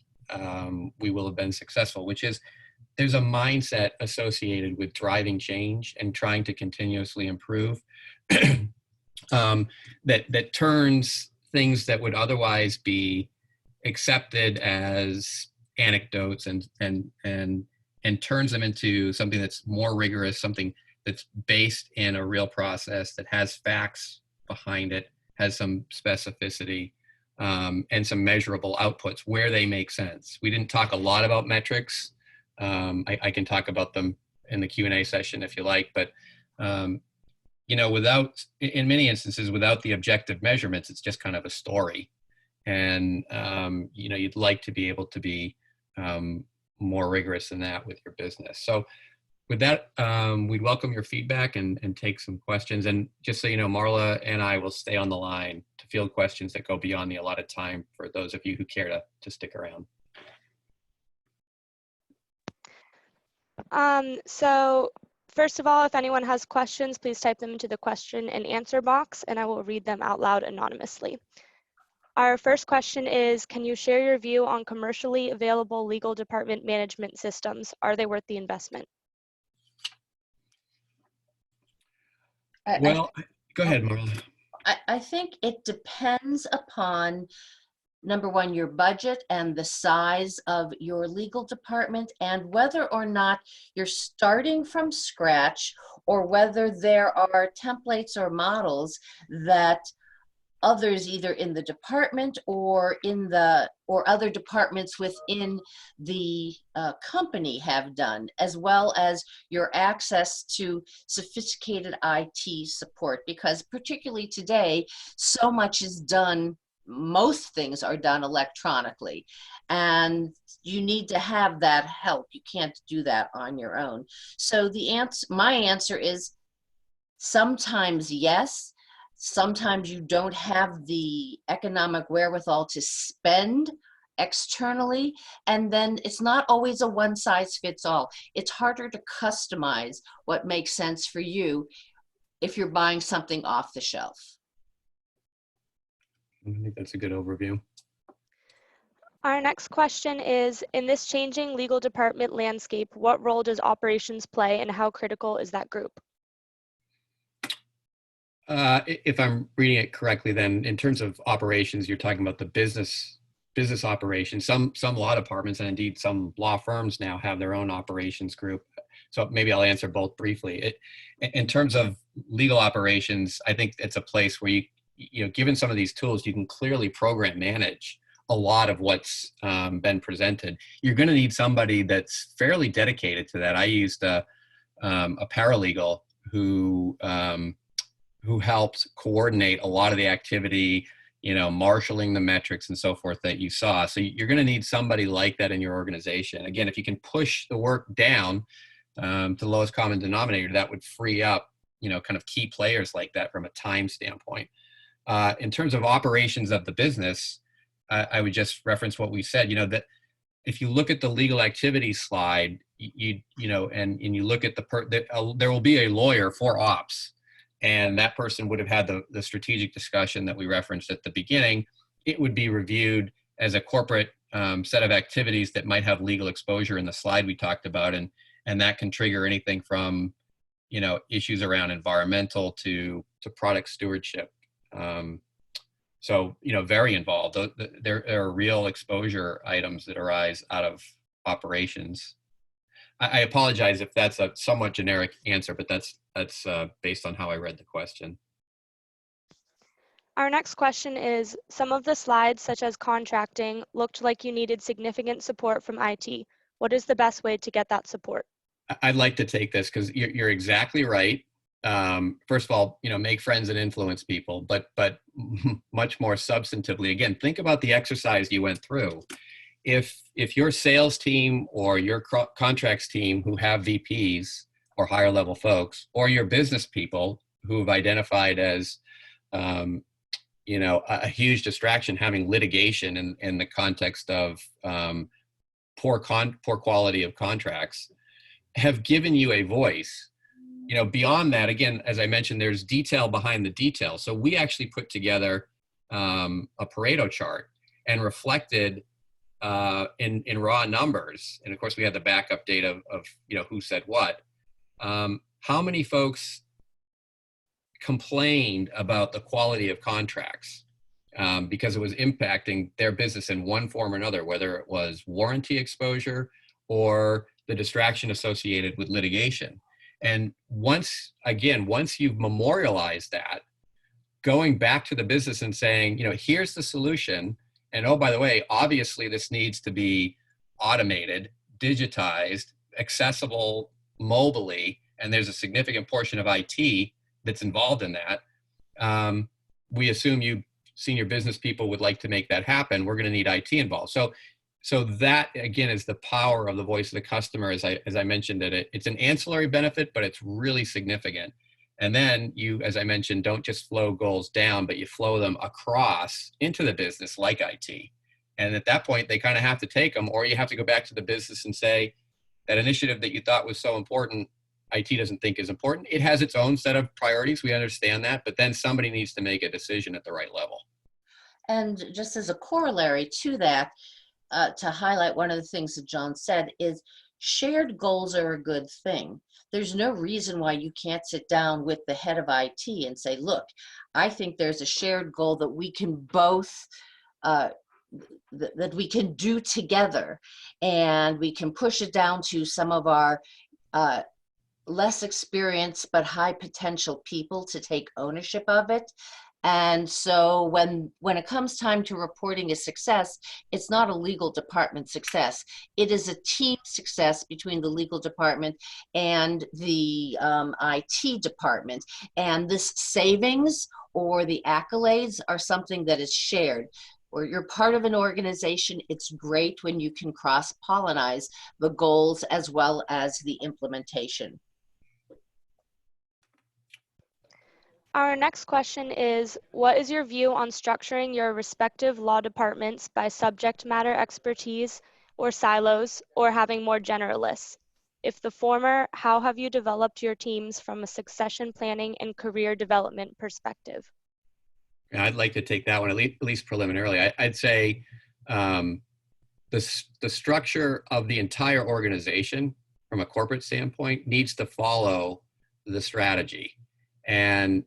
we will have been successful, which is there's a mindset associated with driving change and trying to continuously improve that turns things that would otherwise be accepted as anecdotes and turns them into something that's more rigorous, something that's based in a real process that has facts behind it, has some specificity, and some measurable outputs where they make sense. We didn't talk a lot about metrics. I can talk about them in the Q&A session if you like, but without, in many instances, without the objective measurements, it's just kind of a story. And you'd like to be able to be more rigorous than that with your business. So with that, we'd welcome your feedback and take some questions. And just so you know, Marla and I will stay on the line to field questions that go beyond the allotted time for those of you who care to stick around. So first of all, if anyone has questions, please type them into the question and answer box, and I will read them out loud anonymously. Our first question is, can you share your view on commercially available legal department management systems? Are they worth the investment? Well, go ahead, Marla. I think it depends upon, number one, your budget and the size of your legal department, and whether or not you're starting from scratch or whether there are templates or models that others either in the department or other departments within the company have done, as well as your access to sophisticated IT support, because particularly today, so much is done, most things are done electronically, and you need to have that help. You can't do that on your own. So my answer is sometimes yes. Sometimes you don't have the economic wherewithal to spend externally, and then it's not always a one size fits all. It's harder to customize what makes sense for you if you're buying something off the shelf. I think that's a good overview. Our next question is, in this changing legal department landscape, what role does operations play and how critical is that group? If I'm reading it correctly, then in terms of operations, you're talking about the business operations. Some law departments and indeed some law firms now have their own operations group. So maybe I'll answer both briefly. In terms of legal operations, I think it's a place where given some of these tools, you can clearly program manage a lot of what's been presented. You're going to need somebody that's fairly dedicated to that. I used a paralegal who helped coordinate a lot of the activity, marshaling the metrics and so forth that you saw. So you're going to need somebody like that in your organization. Again, if you can push the work down to the lowest common denominator, that would free up, kind of key players like that from a time standpoint. In terms of operations of the business, I would just reference what we said, that if you look at the legal activity slide, and you look at there will be a lawyer for ops. And that person would have had the strategic discussion that we referenced at the beginning. It would be reviewed as a corporate set of activities that might have legal exposure in the slide we talked about. And that can trigger anything from, issues around environmental to product stewardship. So, very involved. There are real exposure items that arise out of operations. I apologize if that's a somewhat generic answer, but that's based on how I read the question. Our next question is, some of the slides, such as contracting, looked like you needed significant support from IT. What is the best way to get that support? I'd like to take this because you're exactly right. First of all, make friends and influence people, but much more substantively, again, think about the exercise you went through. If your sales team or your contracts team who have VPs or higher level folks, or your business people who have identified as a huge distraction, having litigation in the context of poor quality of contracts, have given you a voice. Beyond that, again, as I mentioned, there's detail behind the detail. So we actually put together a Pareto chart and reflected in raw numbers. And of course, we had the backup data of who said what. How many folks complained about the quality of contracts because it was impacting their business in one form or another, whether it was warranty exposure or the distraction associated with litigation. And once you've memorialized that, going back to the business and saying, here's the solution. And oh, by the way, obviously this needs to be automated, digitized, accessible mobilely, and there's a significant portion of IT that's involved in that. We assume you senior business people would like to make that happen. We're going to need IT involved. So that, again, is the power of the voice of the customer. As I mentioned, it's an ancillary benefit, but it's really significant. And then you, as I mentioned, don't just flow goals down, but you flow them across into the business like IT. And at that point, they kind of have to take them, or you have to go back to the business and say, that initiative that you thought was so important, IT doesn't think is important. It has its own set of priorities. We understand that, but then somebody needs to make a decision at the right level. And just as a corollary to that, to highlight one of the things that John said, is shared goals are a good thing. There's no reason why you can't sit down with the head of IT and say, look, I think there's a shared goal that we can both that we can do together, and we can push it down to some of our less experienced but high potential people to take ownership of it. And so when it comes time to reporting a success, it's not a legal department success. It is a team success between the legal department and the IT department. And this savings or the accolades are something that is shared. Or you're part of an organization, it's great when you can cross-pollinize the goals as well as the implementation. Our next question is, what is your view on structuring your respective law departments by subject matter expertise or silos, or having more generalists? If the former, how have you developed your teams from a succession planning and career development perspective? Yeah, I'd like to take that one, at least preliminarily. I'd say the structure of the entire organization from a corporate standpoint needs to follow the strategy. And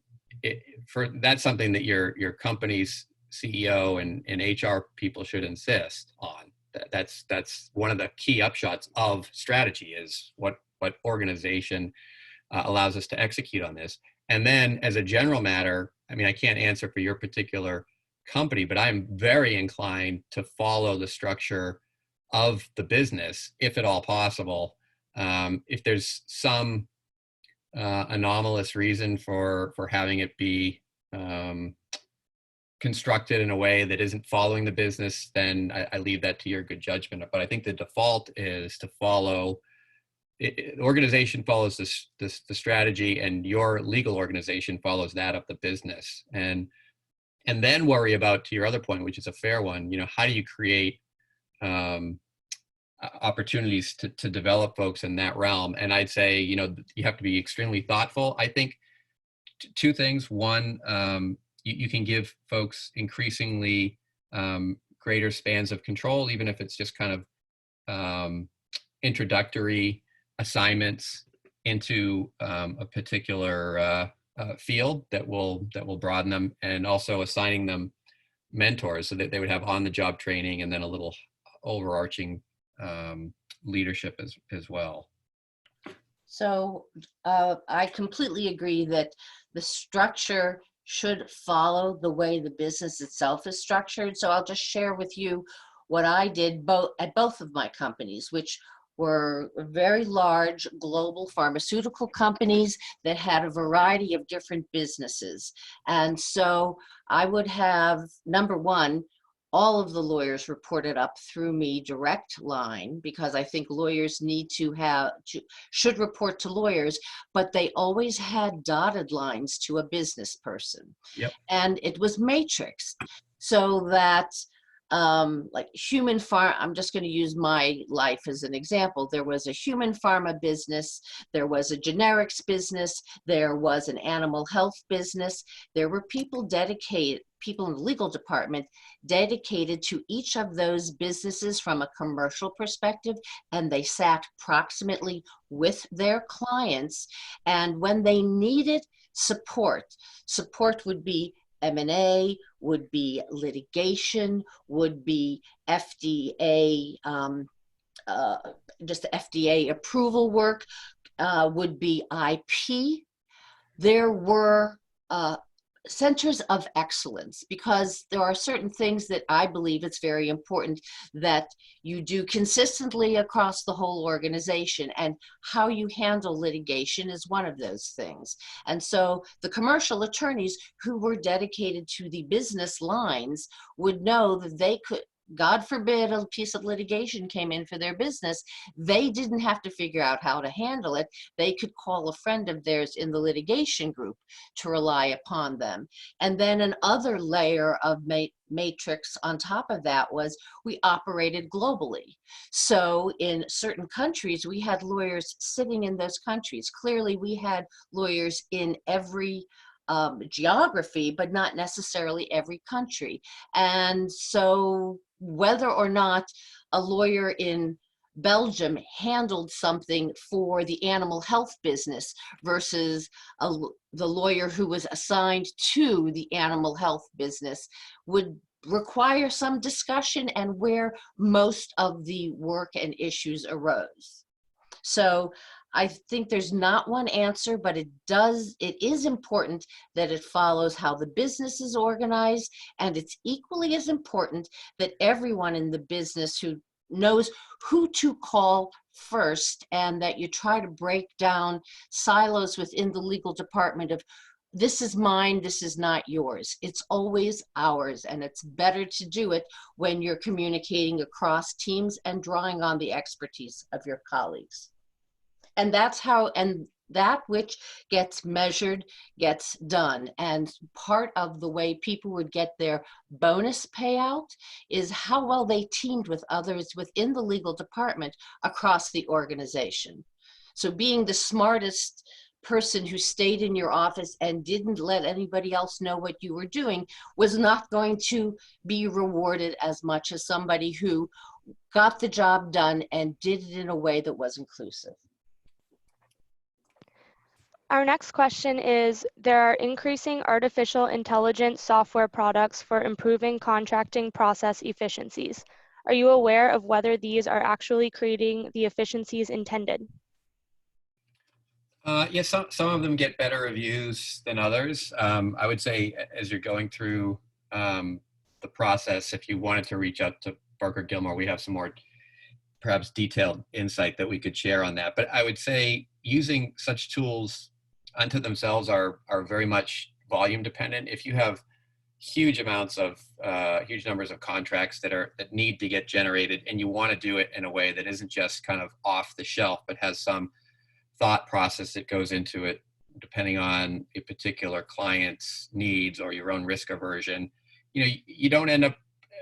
that's something that your company's CEO and HR people should insist on. That's one of the key upshots of strategy, is what organization allows us to execute on this. And then as a general matter, I mean, I can't answer for your particular company, but I'm very inclined to follow the structure of the business, if at all possible. If there's some anomalous reason for having it be constructed in a way that isn't following the business, then I leave that to your good judgment. But I think the default is to follow. The organization follows the strategy, and your legal organization follows that of the business, and then worry about, to your other point, which is a fair one, how do you create opportunities to develop folks in that realm? And I'd say, you have to be extremely thoughtful. I think two things. One, you can give folks increasingly greater spans of control, even if it's just kind of introductory assignments into a particular field that will broaden them, and also assigning them mentors so that they would have on-the-job training and then a little overarching leadership as well. So I completely agree that the structure should follow the way the business itself is structured. So I'll just share with you what I did at both of my companies, which were very large global pharmaceutical companies that had a variety of different businesses. And so I would have, number one, all of the lawyers reported up through me direct line, because I think lawyers need to should report to lawyers, but they always had dotted lines to a business person. Yep. And it was matrixed so that like human farm, I'm just going to use my life as an example. There was a human pharma business, there was a generics business, there was an animal health business. There were people dedicated, people in the legal department dedicated to each of those businesses from a commercial perspective, and they sat proximately with their clients. And when they needed support, support would be M&A, would be litigation, would be FDA, just the FDA approval work, would be IP. There were centers of excellence, because there are certain things that I believe it's very important that you do consistently across the whole organization, and how you handle litigation is one of those things. And so the commercial attorneys who were dedicated to the business lines would know that they could, God forbid a piece of litigation came in for their business, they didn't have to figure out how to handle it. They could call a friend of theirs in the litigation group to rely upon them. And then another layer of matrix on top of that was we operated globally. So in certain countries, we had lawyers sitting in those countries. Clearly, we had lawyers in every geography, but not necessarily every country. And so whether or not a lawyer in Belgium handled something for the animal health business versus the lawyer who was assigned to the animal health business would require some discussion, and where most of the work and issues arose. So I think there's not one answer, but it is important that it follows how the business is organized, and it's equally as important that everyone in the business who knows who to call first, and that you try to break down silos within the legal department of, this is mine, this is not yours. It's always ours, and it's better to do it when you're communicating across teams and drawing on the expertise of your colleagues. And that's how, and that which gets measured gets done. And part of the way people would get their bonus payout is how well they teamed with others within the legal department across the organization. So being the smartest person who stayed in your office and didn't let anybody else know what you were doing was not going to be rewarded as much as somebody who got the job done and did it in a way that was inclusive. Our next question is, there are increasing artificial intelligence software products for improving contracting process efficiencies. Are you aware of whether these are actually creating the efficiencies intended? Yes, some of them get better reviews than others. I would say as you're going through the process, if you wanted to reach out to Barker Gilmore, we have some more perhaps detailed insight that we could share on that. But I would say using such tools unto themselves are very much volume dependent. If you have huge amounts of huge numbers of contracts that need to get generated, and you want to do it in a way that isn't just kind of off the shelf, but has some thought process that goes into it, depending on a particular client's needs or your own risk aversion, you don't end up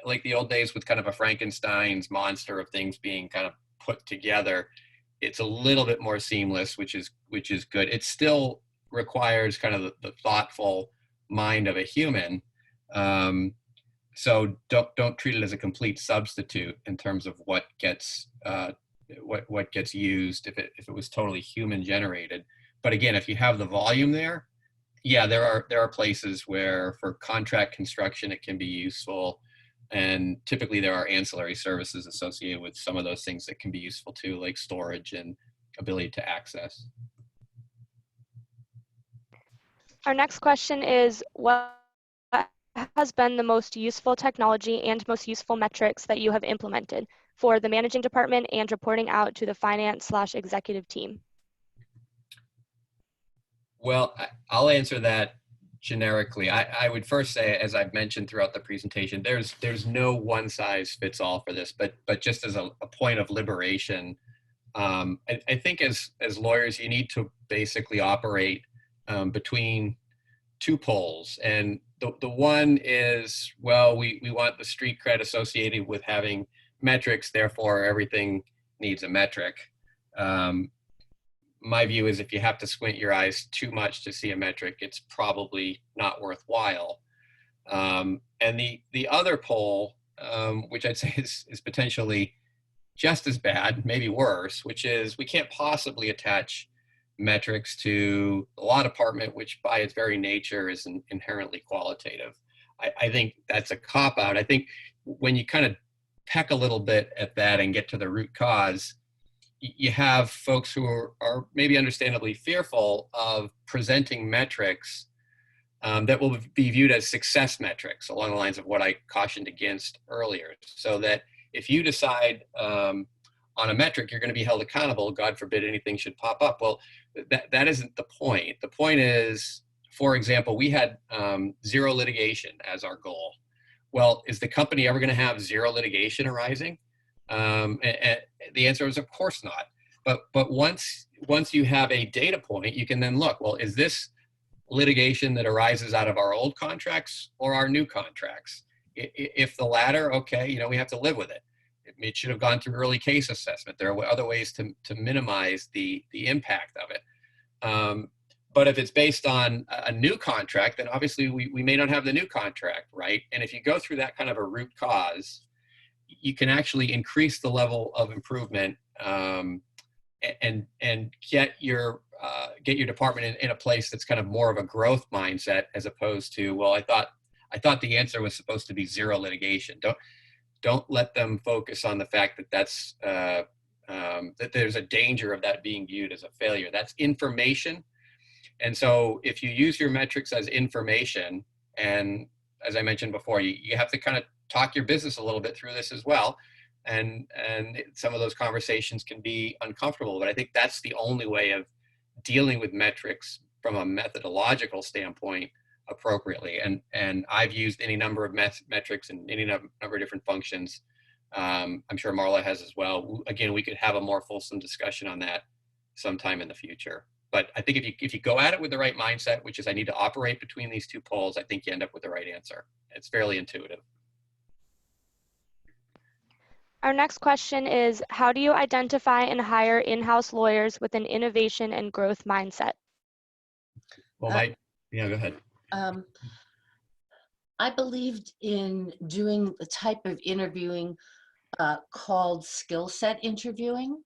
like the old days with kind of a Frankenstein's monster of things being kind of put together. It's a little bit more seamless, which is good. It still requires kind of the thoughtful mind of a human. So don't treat it as a complete substitute in terms of what gets used if it was totally human generated. But again, if you have the volume there, yeah, there are places where for contract construction it can be useful. And typically there are ancillary services associated with some of those things that can be useful too, like storage and ability to access. Our next question is, what has been the most useful technology and most useful metrics that you have implemented? for the managing department and reporting out to the finance/executive team? Well, I'll answer that generically. I would first say, as I've mentioned throughout the presentation, there's no one size fits all for this, but just as a point of liberation, I think as lawyers, you need to basically operate between two poles. And the one is, well, we want the street cred associated with having metrics, therefore everything needs a metric. My view is if you have to squint your eyes too much to see a metric, it's probably not worthwhile. And the other pole, which I'd say is potentially just as bad, maybe worse, which is we can't possibly attach metrics to the law department, which by its very nature is inherently qualitative. I think that's a cop-out. I think when you kind of peck a little bit at that and get to the root cause, you have folks who are maybe understandably fearful of presenting metrics that will be viewed as success metrics along the lines of what I cautioned against earlier. So that if you decide on a metric, you're going to be held accountable, God forbid anything should pop up. Well, that isn't the point. The point is, for example, we had zero litigation as our goal. Well, is the company ever going to have zero litigation arising? And the answer is, of course not. But once you have a data point, you can then look, well, is this litigation that arises out of our old contracts or our new contracts? If the latter, okay, we have to live with it. It should have gone through early case assessment. There are other ways to minimize the impact of it. But if it's based on a new contract, then obviously we may not have the new contract, right? And if you go through that kind of a root cause, you can actually increase the level of improvement and get your department in a place that's kind of more of a growth mindset, as opposed to, well, I thought the answer was supposed to be zero litigation. Don't let them focus on the fact that that there's a danger of that being viewed as a failure. That's information. And so if you use your metrics as information, and as I mentioned before, you have to kind of talk your business a little bit through this as well. And some of those conversations can be uncomfortable, but I think that's the only way of dealing with metrics from a methodological standpoint appropriately. And I've used any number of metrics and any number of different functions. I'm sure Marla has as well. Again, we could have a more fulsome discussion on that sometime in the future. But I think if you go at it with the right mindset, which is I need to operate between these two poles, I think you end up with the right answer. It's fairly intuitive. Our next question is, how do you identify and hire in-house lawyers with an innovation and growth mindset? Well, go ahead. I believed in doing the type of interviewing called skill set interviewing.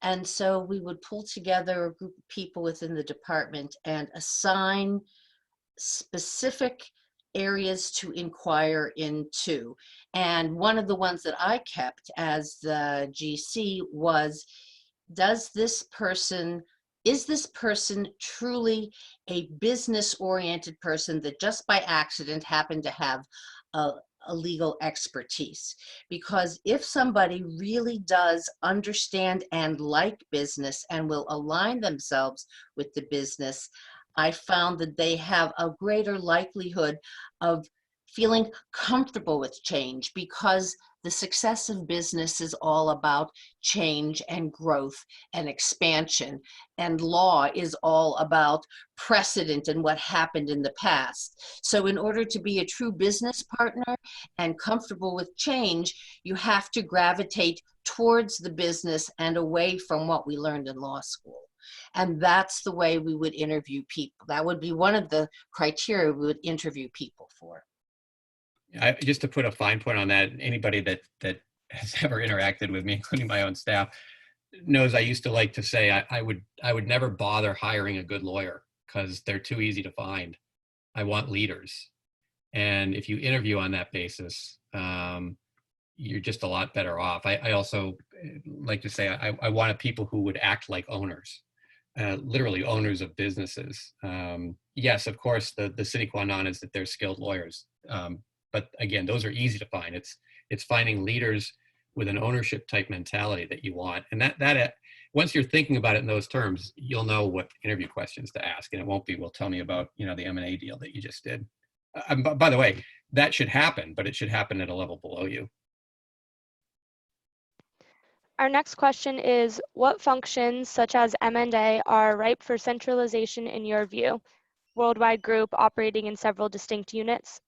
And so we would pull together a group of people within the department and assign specific areas to inquire into. And one of the ones that I kept as the GC was, is this person truly a business-oriented person that just by accident happened to have a legal expertise? Because if somebody really does understand and like business and will align themselves with the business, I found that they have a greater likelihood of feeling comfortable with change, because the success of business is all about change and growth and expansion. And law is all about precedent and what happened in the past. So in order to be a true business partner and comfortable with change, you have to gravitate towards the business and away from what we learned in law school. And that's the way we would interview people. That would be one of the criteria we would interview people for. Just to put a fine point on that, anybody that has ever interacted with me, including my own staff, knows I used to like to say I would never bother hiring a good lawyer because they're too easy to find. I want leaders. And if you interview on that basis, you're just a lot better off. I also like to say I wanted people who would act like owners, literally owners of businesses. Yes, of course, the sine qua non is that they're skilled lawyers. But again, those are easy to find. It's finding leaders with an ownership type mentality that you want. And that once you're thinking about it in those terms, you'll know what interview questions to ask, and it won't be, well, tell me about, you know, the M&A deal that you just did. By the way, that should happen, but it should happen at a level below you. Our next question is, what functions such as M&A are ripe for centralization in your view? Worldwide group operating in several distinct units?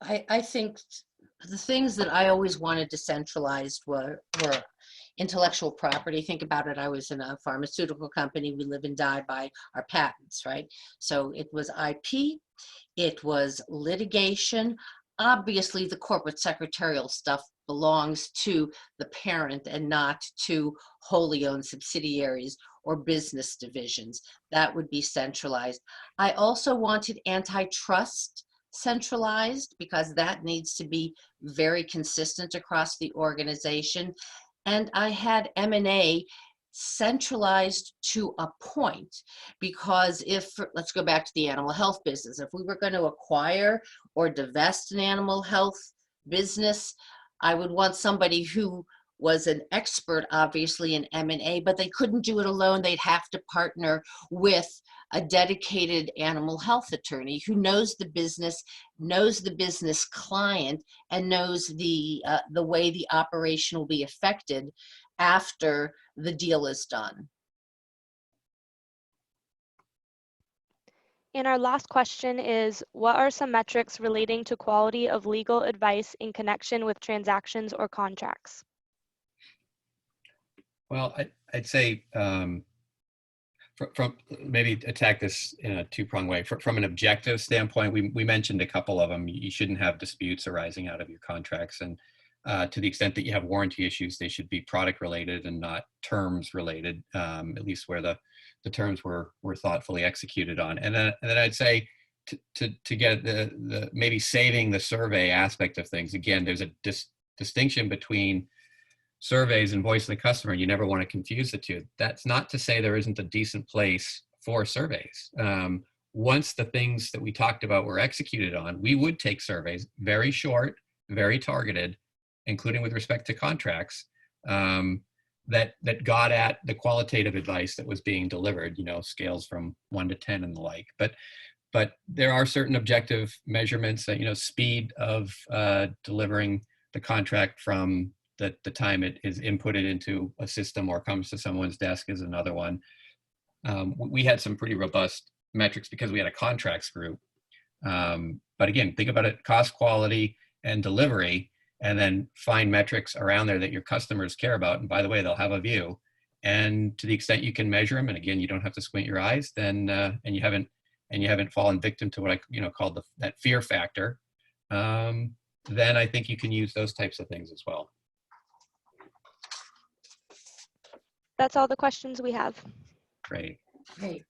I think the things that I always wanted decentralized were intellectual property. Think about it. I was in a pharmaceutical company. We live and die by our patents, right? So it was IP, it was litigation. Obviously, the corporate secretarial stuff belongs to the parent and not to wholly owned subsidiaries or business divisions. That would be centralized. I also wanted antitrust centralized because that needs to be very consistent across the organization. And I had M&A centralized to a point, because if, let's go back to the animal health business, if we were going to acquire or divest an animal health business, I would want somebody who was an expert, obviously, in M&A, but they couldn't do it alone. They'd have to partner with a dedicated animal health attorney who knows the business client, and knows the way the operation will be affected after the deal is done. And our last question is, what are some metrics relating to quality of legal advice in connection with transactions or contracts? Well, I'd say from maybe attack this in a two-pronged way. From an objective standpoint, we mentioned a couple of them. You shouldn't have disputes arising out of your contracts, and to the extent that you have warranty issues, they should be product related and not terms related, at least where the terms were thoughtfully executed on. And then I'd say to get the maybe saving the survey aspect of things. Again, there's a distinction between surveys and voice of the customer. You never want to confuse the two. That's not to say there isn't a decent place for surveys. Once the things that we talked about were executed on, we would take surveys, very short, very targeted, including with respect to contracts, that got at the qualitative advice that was being delivered, you know, scales from 1 to 10 and the like. But there are certain objective measurements that, you know, speed of delivering the contract from the time it is inputted into a system or comes to someone's desk is another one. We had some pretty robust metrics because we had a contracts group. But again, think about it: cost, quality, and delivery, and then find metrics around there that your customers care about. And by the way, they'll have a view. And to the extent you can measure them, and again, you don't have to squint your eyes, then and you haven't fallen victim to what I called that fear factor, then I think you can use those types of things as well. That's all the questions we have. Great. Great.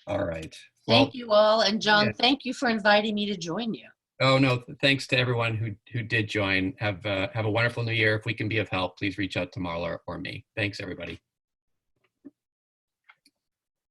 All right. Thank you all. And John, yeah. Thank you for inviting me to join you. Oh, no, thanks to everyone who did join. Have a wonderful new year. If we can be of help, please reach out to Marla or me. Thanks, everybody.